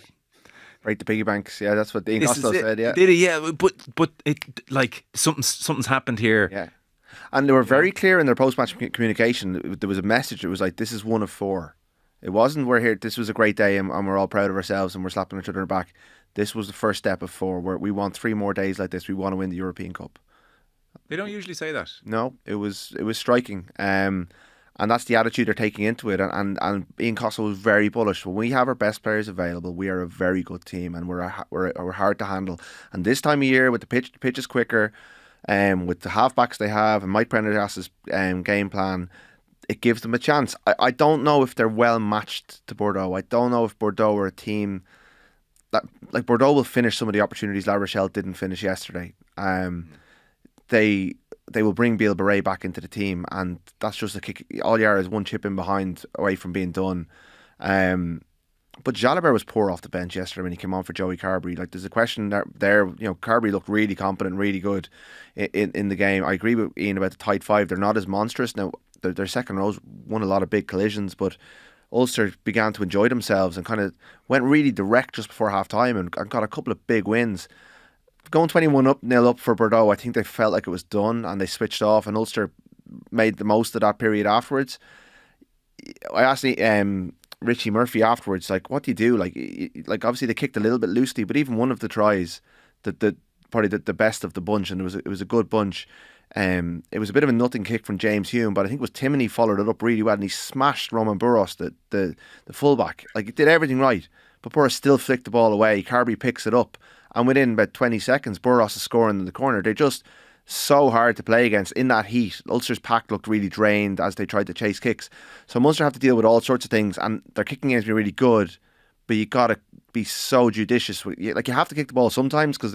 Break the piggy banks. Yeah, that's what Ian this is Costello it. said. Yeah, Did it? Yeah, but it like something's happened here. yeah. And they were very clear in their post-match communication. There was a message. It was like, this is one of 4. It wasn't, we're here, this was a great day and we're all proud of ourselves and we're slapping each other on the back. This was the first step of 4 where we want 3 more days like this. We want to win the European Cup. They don't usually say that. No, it was striking. And that's the attitude they're taking into it. And Ian Costello was very bullish. When we have our best players available, we are a very good team and we're hard to handle. And this time of year, with the pitch is quicker, with the halfbacks they have and Mike Prendergast's game plan, it gives them a chance. I don't know if they're well matched to Bordeaux. I don't know if Bordeaux are a team that, like, Bordeaux will finish some of the opportunities La Rochelle didn't finish yesterday. They will bring Biel Beret back into the team, and that's just a kick. All you are is one chip in behind away from being done. But Jalabert was poor off the bench yesterday when he came on for Joey Carberry. Like, there's a question there. You know, Carberry looked really competent, really good in the game. I agree with Ian about the tight 5. They're not as monstrous now. Their second rows won a lot of big collisions, but Ulster began to enjoy themselves and kind of went really direct just before half time and got a couple of big wins. Going 21-0 up for Bordeaux, I think they felt like it was done and they switched off, and Ulster made the most of that period afterwards. I asked Richie Murphy afterwards, like, what do you do? Like obviously they kicked a little bit loosely, but even one of the tries, probably the best of the bunch, and it was a good bunch. It was a bit of a nothing kick from James Hume, but I think it was Timoney followed it up really well, and he smashed Roman Burros, the fullback. Like, he did everything right, but Burros still flicked the ball away. Carberry picks it up, and within about 20 seconds, Burros is scoring in the corner. They're just so hard to play against in that heat. Ulster's pack looked really drained as they tried to chase kicks. So Munster have to deal with all sorts of things, and their kicking game's been really good, but you got to be so judicious. Like, you have to kick the ball sometimes because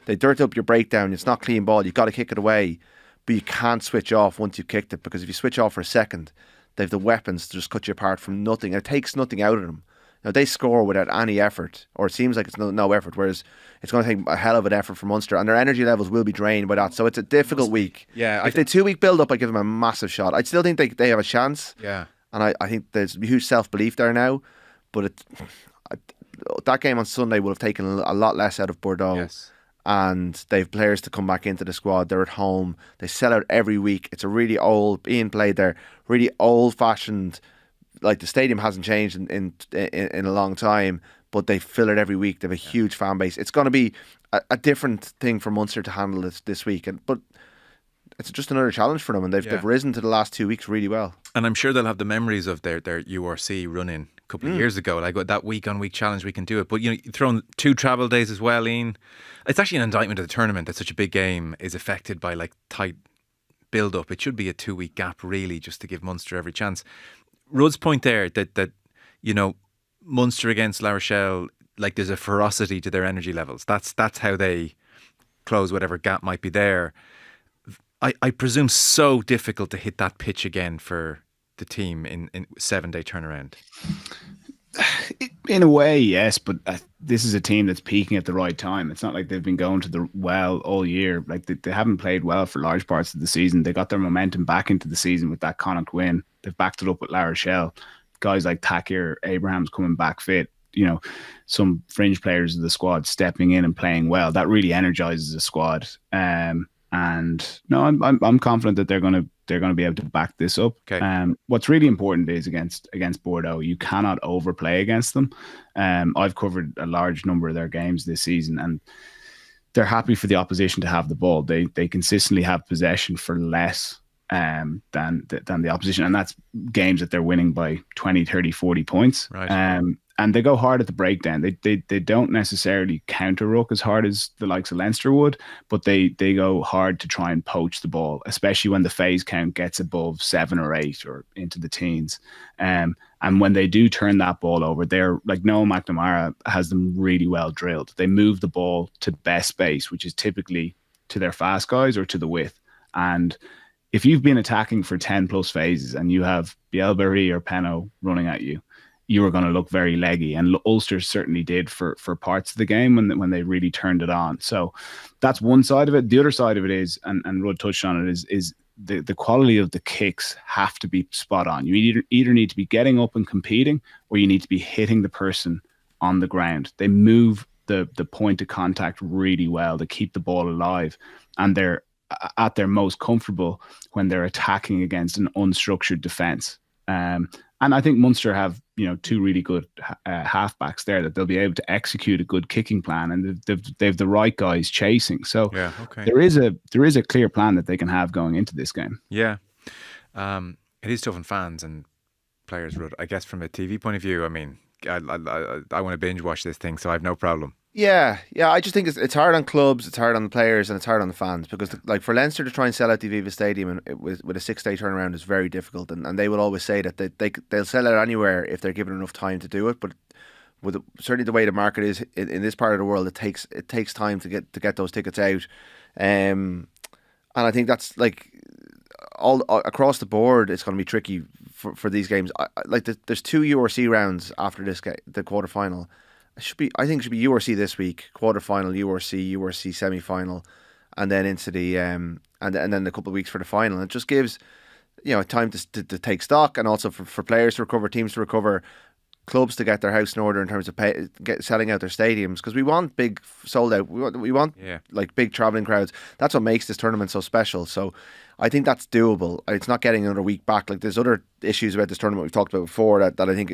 they dirt up your breakdown. It's not clean ball. You've got to kick it away, but you can't switch off once you've kicked it, because if you switch off for a second, they have the weapons to just cut you apart from nothing. And it takes nothing out of them. Now, they score without any effort, or it seems like it's no effort, whereas it's going to take a hell of an effort for Munster, and their energy levels will be drained by that. So it's a difficult week. Yeah, if they 2-week build up, I give them a massive shot. I still think they have a chance. Yeah, and I think there's huge self belief there now, but that game on Sunday would have taken a lot less out of Bordeaux. yes. And they've players to come back into the squad. They're at home. They sell out every week. It's a really old, Ian played there, really old fashioned. Like, the stadium hasn't changed in a long time, but they fill it every week. They have a huge fan base. It's going to be a different thing for Munster to handle this week, but it's just another challenge for them, and they've risen to the last 2 weeks really well. And I'm sure they'll have the memories of their URC run-in a couple of years ago, like that week-on-week challenge. We can do it, but you throw in 2 travel days as well, Ian. It's actually an indictment of the tournament that such a big game is affected by, like, tight build-up. It should be a 2-week gap, really, just to give Munster every chance. Rudd's point there that Munster against La Rochelle, like, there's a ferocity to their energy levels. That's how they close whatever gap might be there. I presume so difficult to hit that pitch again for the team in 7-day turnaround. In a way, yes, but this is a team that's peaking at the right time. It's not like they've been going to the well all year. Like, they haven't played well for large parts of the season. They got their momentum back into the season with that Connacht win. They've backed it up with La Rochelle. Guys like Takir Abraham's coming back fit. You know, some fringe players of the squad stepping in and playing well. That really energizes the squad. And no, I'm confident that they're going to be able to back this up. Okay. What's really important is against Bordeaux, you cannot overplay against them. I've covered a large number of their games this season, and they're happy for the opposition to have the ball. They consistently have possession for less than the opposition, and that's games that they're winning by 20, 30, 40 points. Right. And they go hard at the breakdown. They don't necessarily counter ruck as hard as the likes of Leinster would, but they go hard to try and poach the ball, especially when the phase count gets above 7 or 8 or into the teens. And when they do turn that ball over, they're like, Noah McNamara has them really well drilled. They move the ball to best space, which is typically to their fast guys or to the width. And if you've been attacking for 10 plus phases and you have Biel Beret or Penno running at you, you were going to look very leggy, and Ulster certainly did for parts of the game when they really turned it on. So that's one side of it. The other side of it is, and Rudd touched on it, is the quality of the kicks have to be spot on. You either need to be getting up and competing, or you need to be hitting the person on the ground. They move the point of contact really well. They keep the ball alive, and they're at their most comfortable when they're attacking against an unstructured defence. And I think Munster have, two really good halfbacks there that they'll be able to execute a good kicking plan, and they've the right guys chasing. So yeah, okay. there is a clear plan that they can have going into this game. Yeah, it is tough on fans and players. I guess from a TV point of view, I mean, I want to binge watch this thing, so I have no problem. Yeah. I just think it's hard on clubs, it's hard on the players, and it's hard on the fans, because like for Leinster to try and sell out the Aviva Stadium with a 6-day turnaround is very difficult, and they will always say that they'll sell out anywhere if they're given enough time to do it. But with certainly the way the market is in this part of the world, it takes time to get those tickets out, and I think that's like all across the board. It's going to be tricky for these games. There's 2 URC rounds after this the quarterfinal. I think it should be URC this week, quarterfinal, URC semi-final, and then into the and then a couple of weeks for the final. And it just gives time to take stock, and also for players to recover, teams to recover, clubs to get their house in order in terms of selling out their stadiums, because we want big sold out. We want like big travelling crowds. That's what makes this tournament so special. So I think that's doable. It's not getting another week back. Like there's other issues about this tournament we've talked about before that I think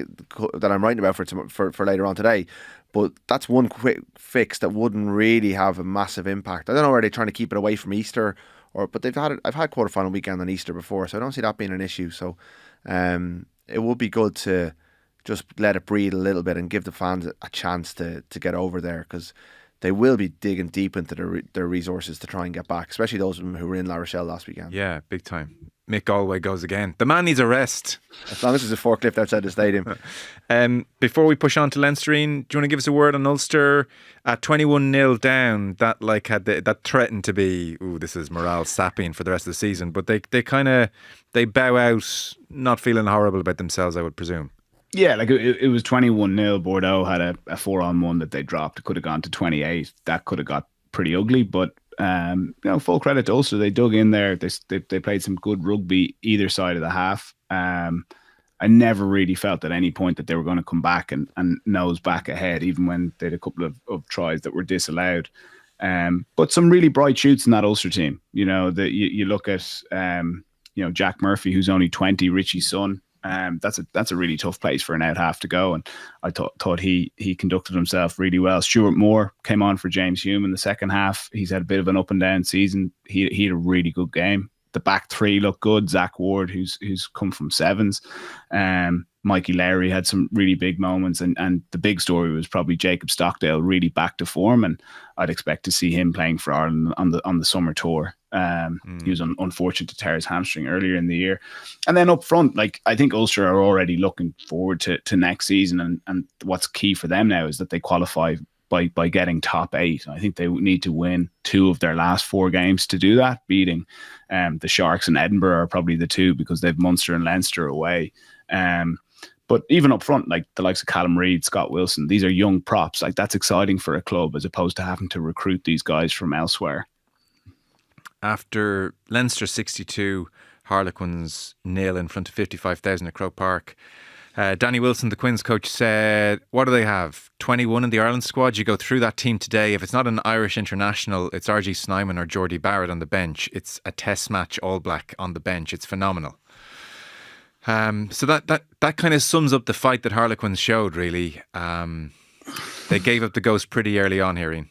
that I'm writing about for later on today. But that's one quick fix that wouldn't really have a massive impact. I don't know, are they trying to keep it away from Easter, but I've had quarterfinal weekend on Easter before, so I don't see that being an issue. So it would be good to just let it breathe a little bit and give the fans a chance to get over there, because they will be digging deep into their resources to try and get back, especially those of them who were in La Rochelle last weekend. Yeah, big time. Mick Galway goes again. The man needs a rest. As long as there's a forklift outside the stadium. Before we push on to Leinster, Ian, do you want to give us a word on Ulster at 21-0 down? That threatened to be, this is morale sapping for the rest of the season. But they bow out, not feeling horrible about themselves, I would presume. Yeah, like it was 21-0. Bordeaux had a 4-on-1 that they dropped. It could have gone to 28. That could have got pretty ugly, but full credit to Ulster. They dug in there. They played some good rugby either side of the half. I never really felt at any point that they were going to come back and nose back ahead, even when they had a couple of tries that were disallowed. But some really bright shoots in that Ulster team. You look at Jack Murphy, who's only 20, Richie's son. That's a really tough place for an out half to go, and I thought he conducted himself really well. Stuart Moore came on for James Hume in the second half. He's had a bit of an up and down season. He had a really good game. The back three looked good. Zach Ward, who's come from sevens, Mikey Lowry had some really big moments, and the big story was probably Jacob Stockdale really back to form, and I'd expect to see him playing for Ireland on the summer tour. He was unfortunate to tear his hamstring earlier in the year. And then up front, I think Ulster are already looking forward to next season, and what's key for them now is that they qualify by getting top 8. I think they need to win 2 of their last 4 games to do that. Beating the Sharks and Edinburgh are probably the 2, because they've Munster and Leinster away. But even up front, like the likes of Callum Reid, Scott Wilson, these are young props. Like that's exciting for a club as opposed to having to recruit these guys from elsewhere. After Leinster 62, Harlequins 0 in front of 55,000 at Croke Park, Danny Wilson, the Quins coach, said, what do they have? 21 in the Ireland squad. You go through that team today. If it's not an Irish international, it's RG Snyman or Geordie Barrett on the bench. It's a test match All Black on the bench. It's phenomenal. So that kind of sums up the fight that Harlequins showed, really. They gave up the ghost pretty early on here, Ian.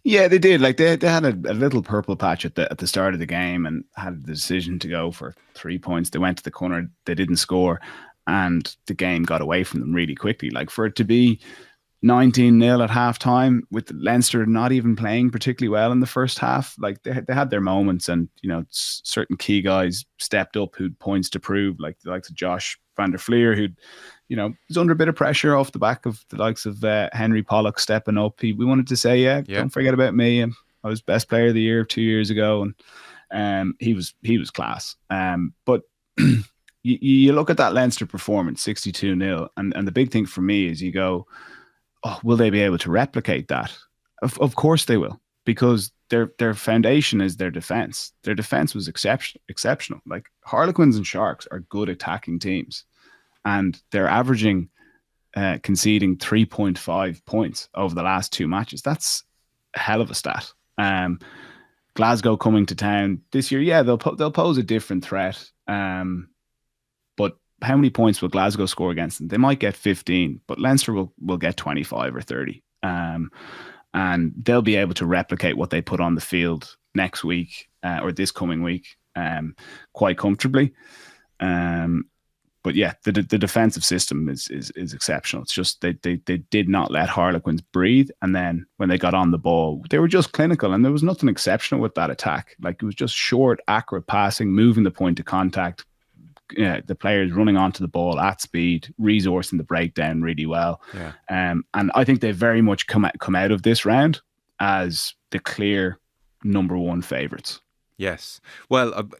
Yeah, they did. Like they had a little purple patch at the start of the game and had the decision to go for 3 points. They went to the corner, they didn't score, and the game got away from them really quickly. Like for it to be 19-0 at half time with Leinster not even playing particularly well in the first half, like they had their moments, and certain key guys stepped up who'd points to prove, like the likes of Josh van der Fleer, who'd was under a bit of pressure off the back of the likes of Henry Pollock stepping up. We wanted to say, don't forget about me. I was best player of the year 2 years ago, and he was class. But you look at that Leinster performance, 62-0, and the big thing for me is you go, oh, will they be able to replicate that? Of course they will, because their foundation is their defense. Their defense was exceptional. Like, Harlequins and Sharks are good attacking teams, and they're averaging conceding 3.5 points over the last 2 matches. That's a hell of a stat. Glasgow coming to town this year, yeah, they'll pose a different threat. But how many points will Glasgow score against them? They might get 15, but Leinster will get 25 or 30. And they'll be able to replicate what they put on the field next week or this coming week quite comfortably. But yeah, the defensive system is exceptional. It's just they did not let Harlequins breathe, and then when they got on the ball, they were just clinical, and there was nothing exceptional with that attack. Like, it was just short, accurate passing, moving the point of contact. The players running onto the ball at speed, resourcing the breakdown really well. Yeah. And I think they very much come out of this round as the clear number one favourites. Yes. Well,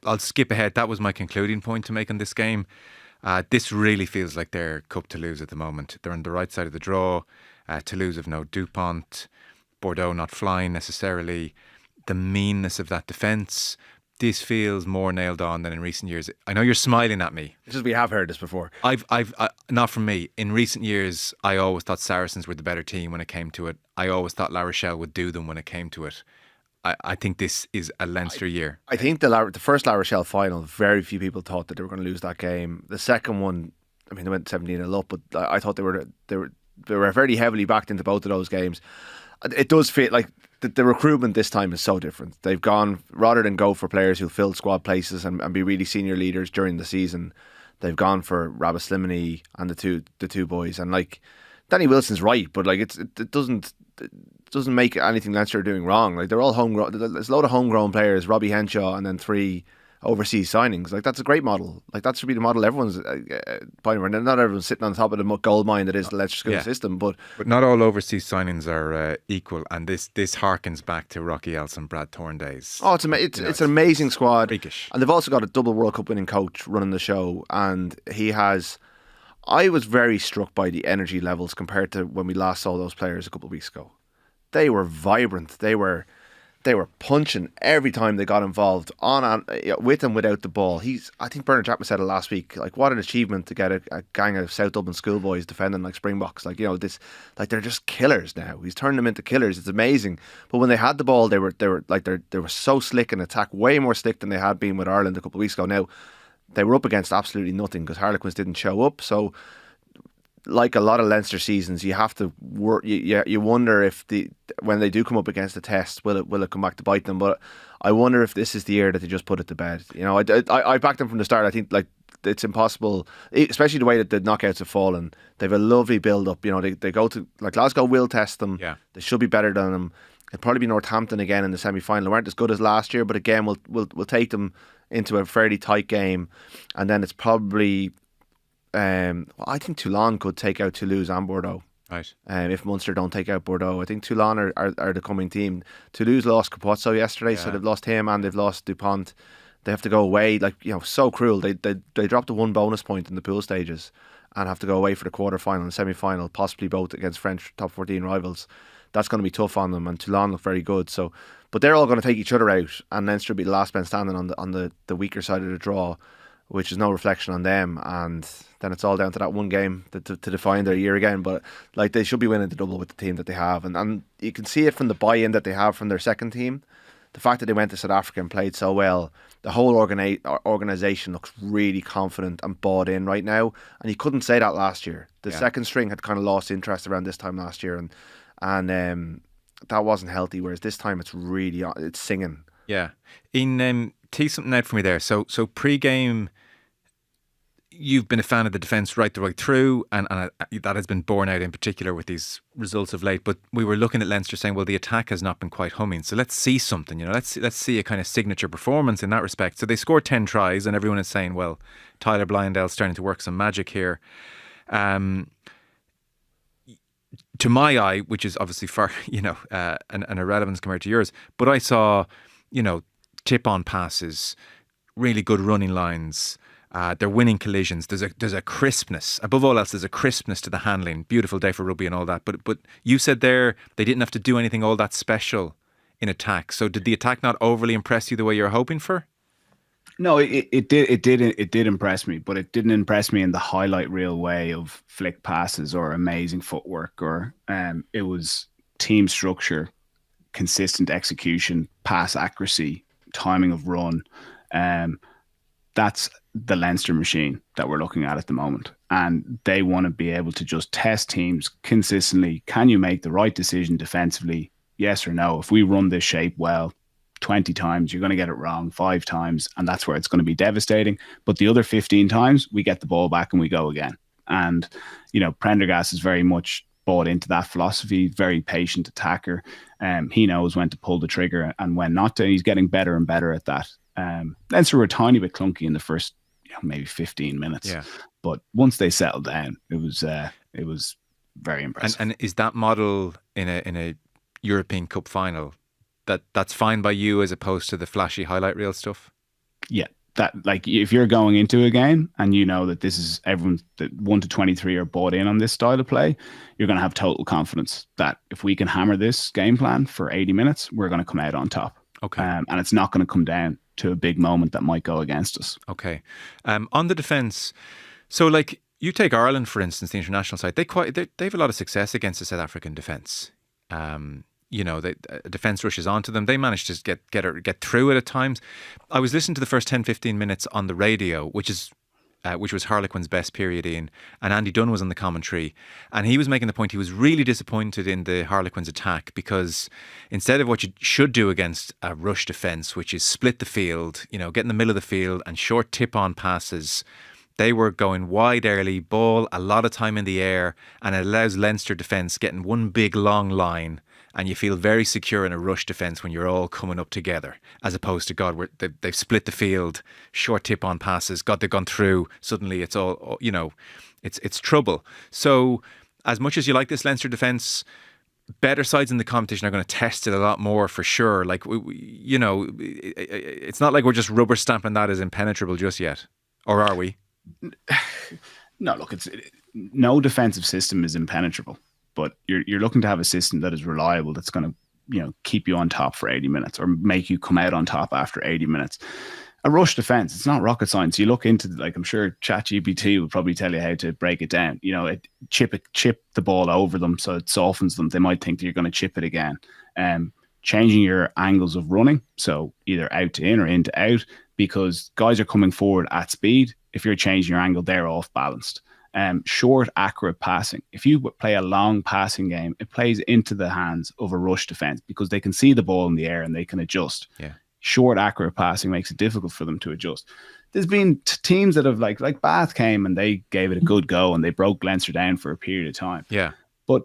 I'll skip ahead. That was my concluding point to make on this game. This really feels like their cup to lose at the moment. They're on the right side of the draw. Toulouse have no Dupont. Bordeaux not flying necessarily. The meanness of that defence. This feels more nailed on than in recent years. I know you're smiling at me. It's just we have heard this before. I've not from me. In recent years, I always thought Saracens were the better team when it came to it. I always thought La Rochelle would do them when it came to it. I think this is a Leinster year. I think the first La Rochelle final, very few people thought that they were going to lose that game. The second one, I mean, they went 17-0 up, but I thought they were very heavily backed into both of those games. It does feel like the recruitment this time is so different. They've gone, rather than go for players who'll fill squad places and be really senior leaders during the season, they've gone for Rabah Slimani and the two boys. And like, Danny Wilson's right, but like it doesn't make anything Leinster are doing wrong. Like, they're all homegrown. There's a load of homegrown players, Robbie Henshaw, and then 3 overseas signings. Like, that's a great model. Like, that should be the model everyone's pointing for. Not everyone's sitting on top of the gold mine that is the Leinster school system, but not all overseas signings are equal. And this harkens back to Rocky Elson, Brad Thorne days. Oh, it's an amazing squad. Freakish. And they've also got a double World Cup winning coach running the show, and he has. I was very struck by the energy levels compared to when we last saw those players a couple of weeks ago. They were vibrant. They were punching every time they got involved, with and without the ball. I think Bernard Chapman said it last week. Like, what an achievement to get a gang of South Dublin schoolboys defending like Springboks. Like, they're just killers now. He's turned them into killers. It's amazing. But when they had the ball, they were so slick in attack, way more slick than they had been with Ireland a couple of weeks ago. Now they were up against absolutely nothing because Harlequins didn't show up. So, like a lot of Leinster seasons, you have to work. You wonder if when they do come up against the test, will it come back to bite them? But I wonder if this is the year that they just put it to bed. I backed them from the start. I think like it's impossible, especially the way that the knockouts have fallen. They have a lovely build up. They go to, like, Glasgow will test them. Yeah. They should be better than them. It'll probably be Northampton again in the semi-final. They weren't as good as last year, but again, we'll take them into a fairly tight game, and then it's probably. I think Toulon could take out Toulouse and Bordeaux. Right. If Munster don't take out Bordeaux, I think Toulon are the coming team. Toulouse lost Capozzo yesterday, so they've lost him and they've lost Dupont. They have to go away. Like, so cruel. They dropped the 1 bonus point in the pool stages and have to go away for the quarterfinal and semi-final, possibly both against French top 14 rivals. That's going to be tough on them, and Toulon look very good. So, but they're all going to take each other out, and Leinster will be the last man standing on the weaker side of the draw, which is no reflection on them. And then it's all down to that one game to define their year again. But like, they should be winning the double with the team that they have, and you can see it from the buy-in that they have from their second team. The fact that they went to South Africa and played so well, the whole organisation looks really confident and bought in right now. And you couldn't say that last year. The second string had kind of lost interest around this time last year, and that wasn't healthy. Whereas this time it's singing. Yeah. Tee something out for me there. So pre-game, you've been a fan of the defence right the way through, and that has been borne out in particular with these results of late. But we were looking at Leinster saying, well, the attack has not been quite humming. So let's see something, let's see a kind of signature performance in that respect. So they scored 10 tries, and everyone is saying, well, Tyler Blindell's starting to work some magic here. To my eye, which is obviously far, an irrelevance compared to yours, but I saw, tip-on passes, really good running lines, They're winning collisions. There's a crispness. Above all else, there's a crispness to the handling. Beautiful day for rugby and all that. But you said there they didn't have to do anything all that special in attack. So did the attack not overly impress you the way you're hoping for? No, it did impress me, but it didn't impress me in the highlight reel way of flick passes or amazing footwork, or it was team structure, consistent execution, pass accuracy, timing of run. That's the Leinster machine that we're looking at the moment, and they want to be able to just test teams consistently. Can you make the right decision defensively? Yes or no? If we run this shape well 20 times, you're going to get it wrong 5 times, and that's where it's going to be devastating. But the other 15 times, we get the ball back and we go again. And, Prendergast is very much bought into that philosophy, very patient attacker. He knows when to pull the trigger and when not to. He's getting better and better at that. Leinster were a tiny bit clunky in the first, maybe 15 minutes. Yeah. But once they settled down, it was very impressive. And is that model in a European Cup final that's fine by you as opposed to the flashy highlight reel stuff? Yeah, that, like, if you're going into a game and you know that this is everyone, that 1 to 23 are bought in on this style of play, you're going to have total confidence that if we can hammer this game plan for 80 minutes, we're going to come out on top. Okay. And it's not going to come down to a big moment that might go against us. Okay. On the defence, so like you take Ireland, for instance, the international side, they have a lot of success against the South African defence. Defence rushes onto them. They manage to get through it at times. I was listening to the first 10-15 minutes on the radio, which was Harlequins' best period, Ian, and Andy Dunn was on the commentary, and he was making the point he was really disappointed in the Harlequins' attack because instead of what you should do against a rush defence, which is split the field, get in the middle of the field and short tip-on passes, they were going wide early, ball a lot of time in the air, and it allows Leinster defence getting one big long line, and you feel very secure in a rush defence when you're all coming up together, as opposed to, they've split the field, short tip-on passes, they've gone through, suddenly it's all, it's trouble. So as much as you like this Leinster defence, better sides in the competition are going to test it a lot more for sure. Like, it's not like we're just rubber stamping that as impenetrable just yet. Or are we? No, look, no defensive system is impenetrable, but you're looking to have a system that is reliable, that's going to keep you on top for 80 minutes or make you come out on top after 80 minutes. A rush defense, it's not rocket science. You look into, like, I'm sure ChatGPT will probably tell you how to break it down. Chip the ball over them so it softens them. They might think that you're going to chip it again. Changing your angles of running, so either out to in or in to out, because guys are coming forward at speed. If you're changing your angle, they're off balanced. Short, accurate passing. If you play a long passing game, it plays into the hands of a rush defense because they can see the ball in the air and they can adjust. Yeah. Short, accurate passing makes it difficult for them to adjust. There's been teams that have like Bath came and they gave it a good go and they broke Leinster down for a period of time. Yeah. But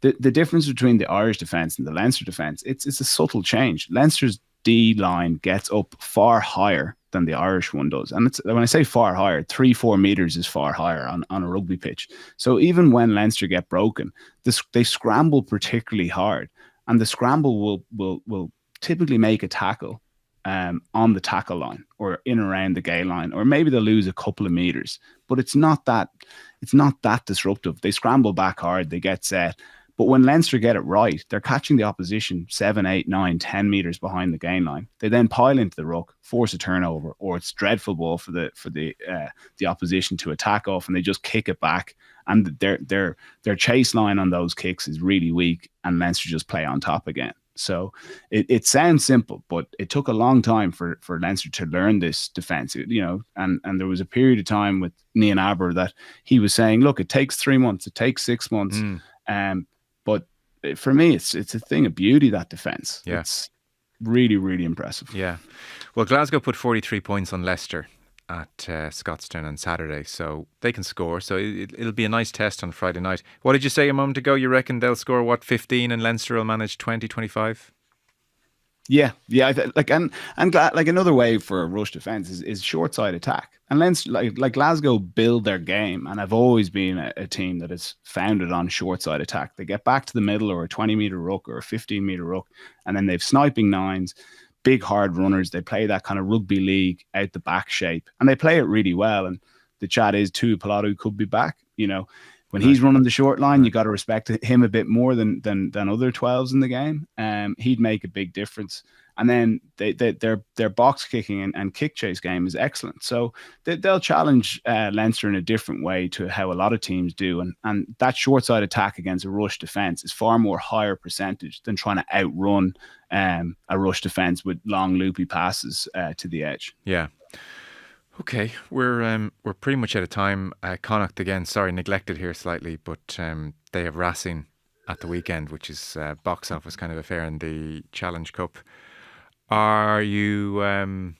the difference between the Irish defence and the Leinster defence, it's a subtle change. Leinster's D line gets up far higher than the Irish one does. And when I say far higher, 3-4 meters is far higher on a rugby pitch. So even when Leinster get broken, they scramble particularly hard. And the scramble will typically make a tackle on the tackle line or in around the gay line, or maybe they'll lose a couple of meters. But it's not that disruptive. They scramble back hard, they get set. But when Leinster get it right, they're catching the opposition 7, 8, 9, 10 meters behind the gain line. They then pile into the ruck, force a turnover, or it's dreadful ball for the opposition to attack off, and they just kick it back. And their chase line on those kicks is really weak, and Leinster just play on top again. So it sounds simple, but it took a long time for Leinster to learn this defence. And there was a period of time with Ian Aber that he was saying, look, it takes 3 months, it takes 6 months. But for me, it's a thing of beauty, that defence. Yeah. It's really, really impressive. Yeah. Well, Glasgow put 43 points on Leicester at Scottstown on Saturday, so they can score. So it'll be a nice test on Friday night. What did you say a moment ago? You reckon they'll score, 15 and Leinster will manage 20, 25? Yeah. Another way for a rush defence is short side attack. And Leinster, like Glasgow, build their game, and I've always been a team that is founded on short side attack. They get back to the middle or a 20-meter ruck or a 15-meter ruck, and then they've sniping nines. big hard runners. They play that kind of rugby league out the back shape, and they play it really well. And the chat is too, Pilato could be back. When he's running the short line, you got to respect him a bit more than other 12s in the game. He'd make a big difference. And then their box kicking and kick chase game is excellent. So they'll challenge Leinster in a different way to how a lot of teams do. And that short side attack against a rush defence is far more higher percentage than trying to outrun a rush defence with long loopy passes to the edge. Yeah. Okay, we're pretty much out of time. Connacht again, sorry, neglected here slightly, but they have Racing at the weekend, which is box office kind of affair in the Challenge Cup. Are you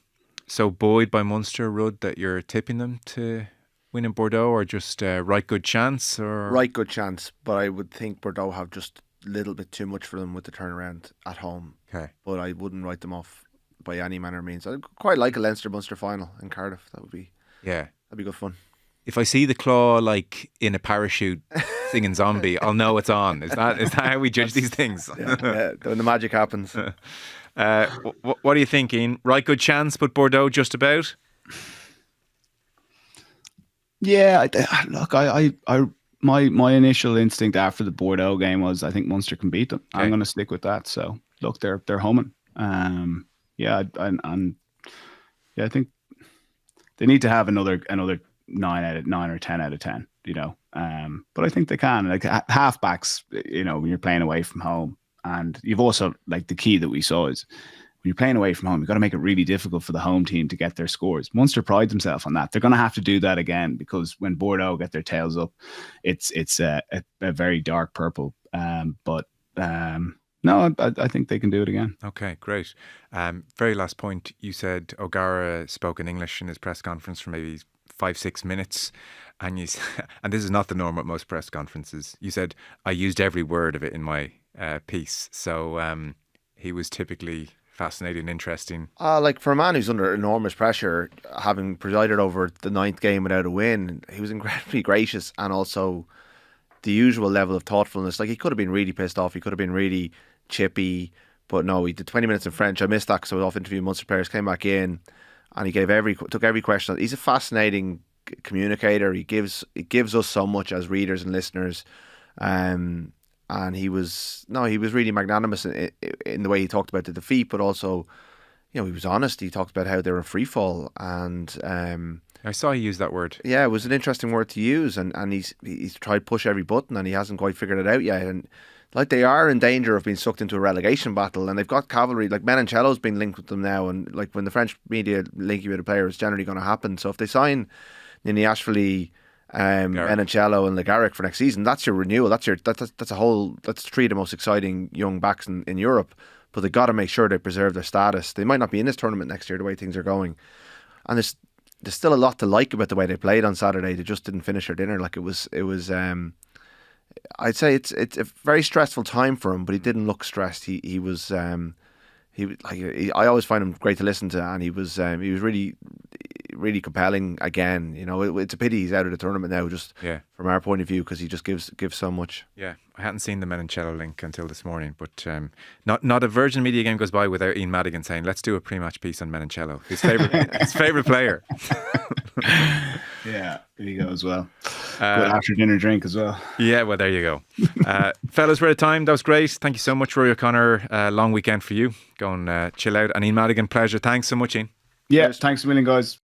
so buoyed by Munster, Rud, that you're tipping them to win in Bordeaux, or just right good chance? Or right good chance, but I would think Bordeaux have just a little bit too much for them with the turnaround at home. Okay, but I wouldn't write them off by any manner of means. I'd quite like a Leinster-Munster final in Cardiff. That'd be good fun. If I see the claw like in a parachute singing Zombie, I'll know it's on. Is that how we judge these things? Yeah, when the magic happens. What are you thinking? Right good chance, but Bordeaux just about? Yeah, look, my initial instinct after the Bordeaux game was I think Munster can beat them. Okay. I'm going to stick with that. So look, they're humming. I think they need to have another 9 or 10 out of 10, but I think they can. Like halfbacks, when you're playing away from home, and you've also, like, the key that we saw is when you're playing away from home, you've got to make it really difficult for the home team to get their scores. Munster pride themselves on that. They're going to have to do that again, because when Bordeaux get their tails up, it's a very dark purple. No, I think they can do it again. Okay, great. Very last point. You said O'Gara spoke in English in his press conference for maybe 5-6 minutes, and and this is not the norm at most press conferences. You said, I used every word of it in my piece. So he was typically fascinating and interesting. Like, for a man who's under enormous pressure, having presided over the 9th game without a win, he was incredibly gracious, and also the usual level of thoughtfulness. Like, he could have been really pissed off, he could have been really chippy, but no, he did 20 minutes in French. I missed that because I was off interviewing Munster players, came back in, and he took every question. He's a fascinating communicator. He gives us so much as readers and listeners, and he was really magnanimous in the way he talked about the defeat, but also, he was honest. He talked about how they were in free fall, and I saw he used that word. Yeah, it was an interesting word to use, and he's tried to push every button, and he hasn't quite figured it out yet. And like, they are in danger of being sucked into a relegation battle, and they've got cavalry. Like, Menoncello's been linked with them now, and like, when the French media link you with a player, it's generally going to happen. So if they sign Niniashvili, Menoncello and Legaric for next season, that's your renewal. That's 3 of the most exciting young backs in Europe. But they got to make sure they preserve their status. They might not be in this tournament next year the way things are going, and there's still a lot to like about the way they played on Saturday. They just didn't finish their dinner. Like, it was. I'd say it's a very stressful time for him, but he didn't look stressed. He was. I always find him great to listen to, and he was really, really compelling again. It's a pity he's out of the tournament now, just from our point of view, because he just gives so much. Yeah, I hadn't seen the Menoncello link until this morning, but not a Virgin Media game goes by without Ian Madigan saying, let's do a pre-match piece on Menoncello, his favourite player. Yeah, there you go as well. Good after dinner drink as well. Yeah, well, there you go. Fellas, we're out of time. That was great. Thank you so much, Ruaidhri O'Connor. Long weekend for you. Go and chill out. And Ian Madigan, pleasure. Thanks so much, Ian. Yeah, thanks a million, guys.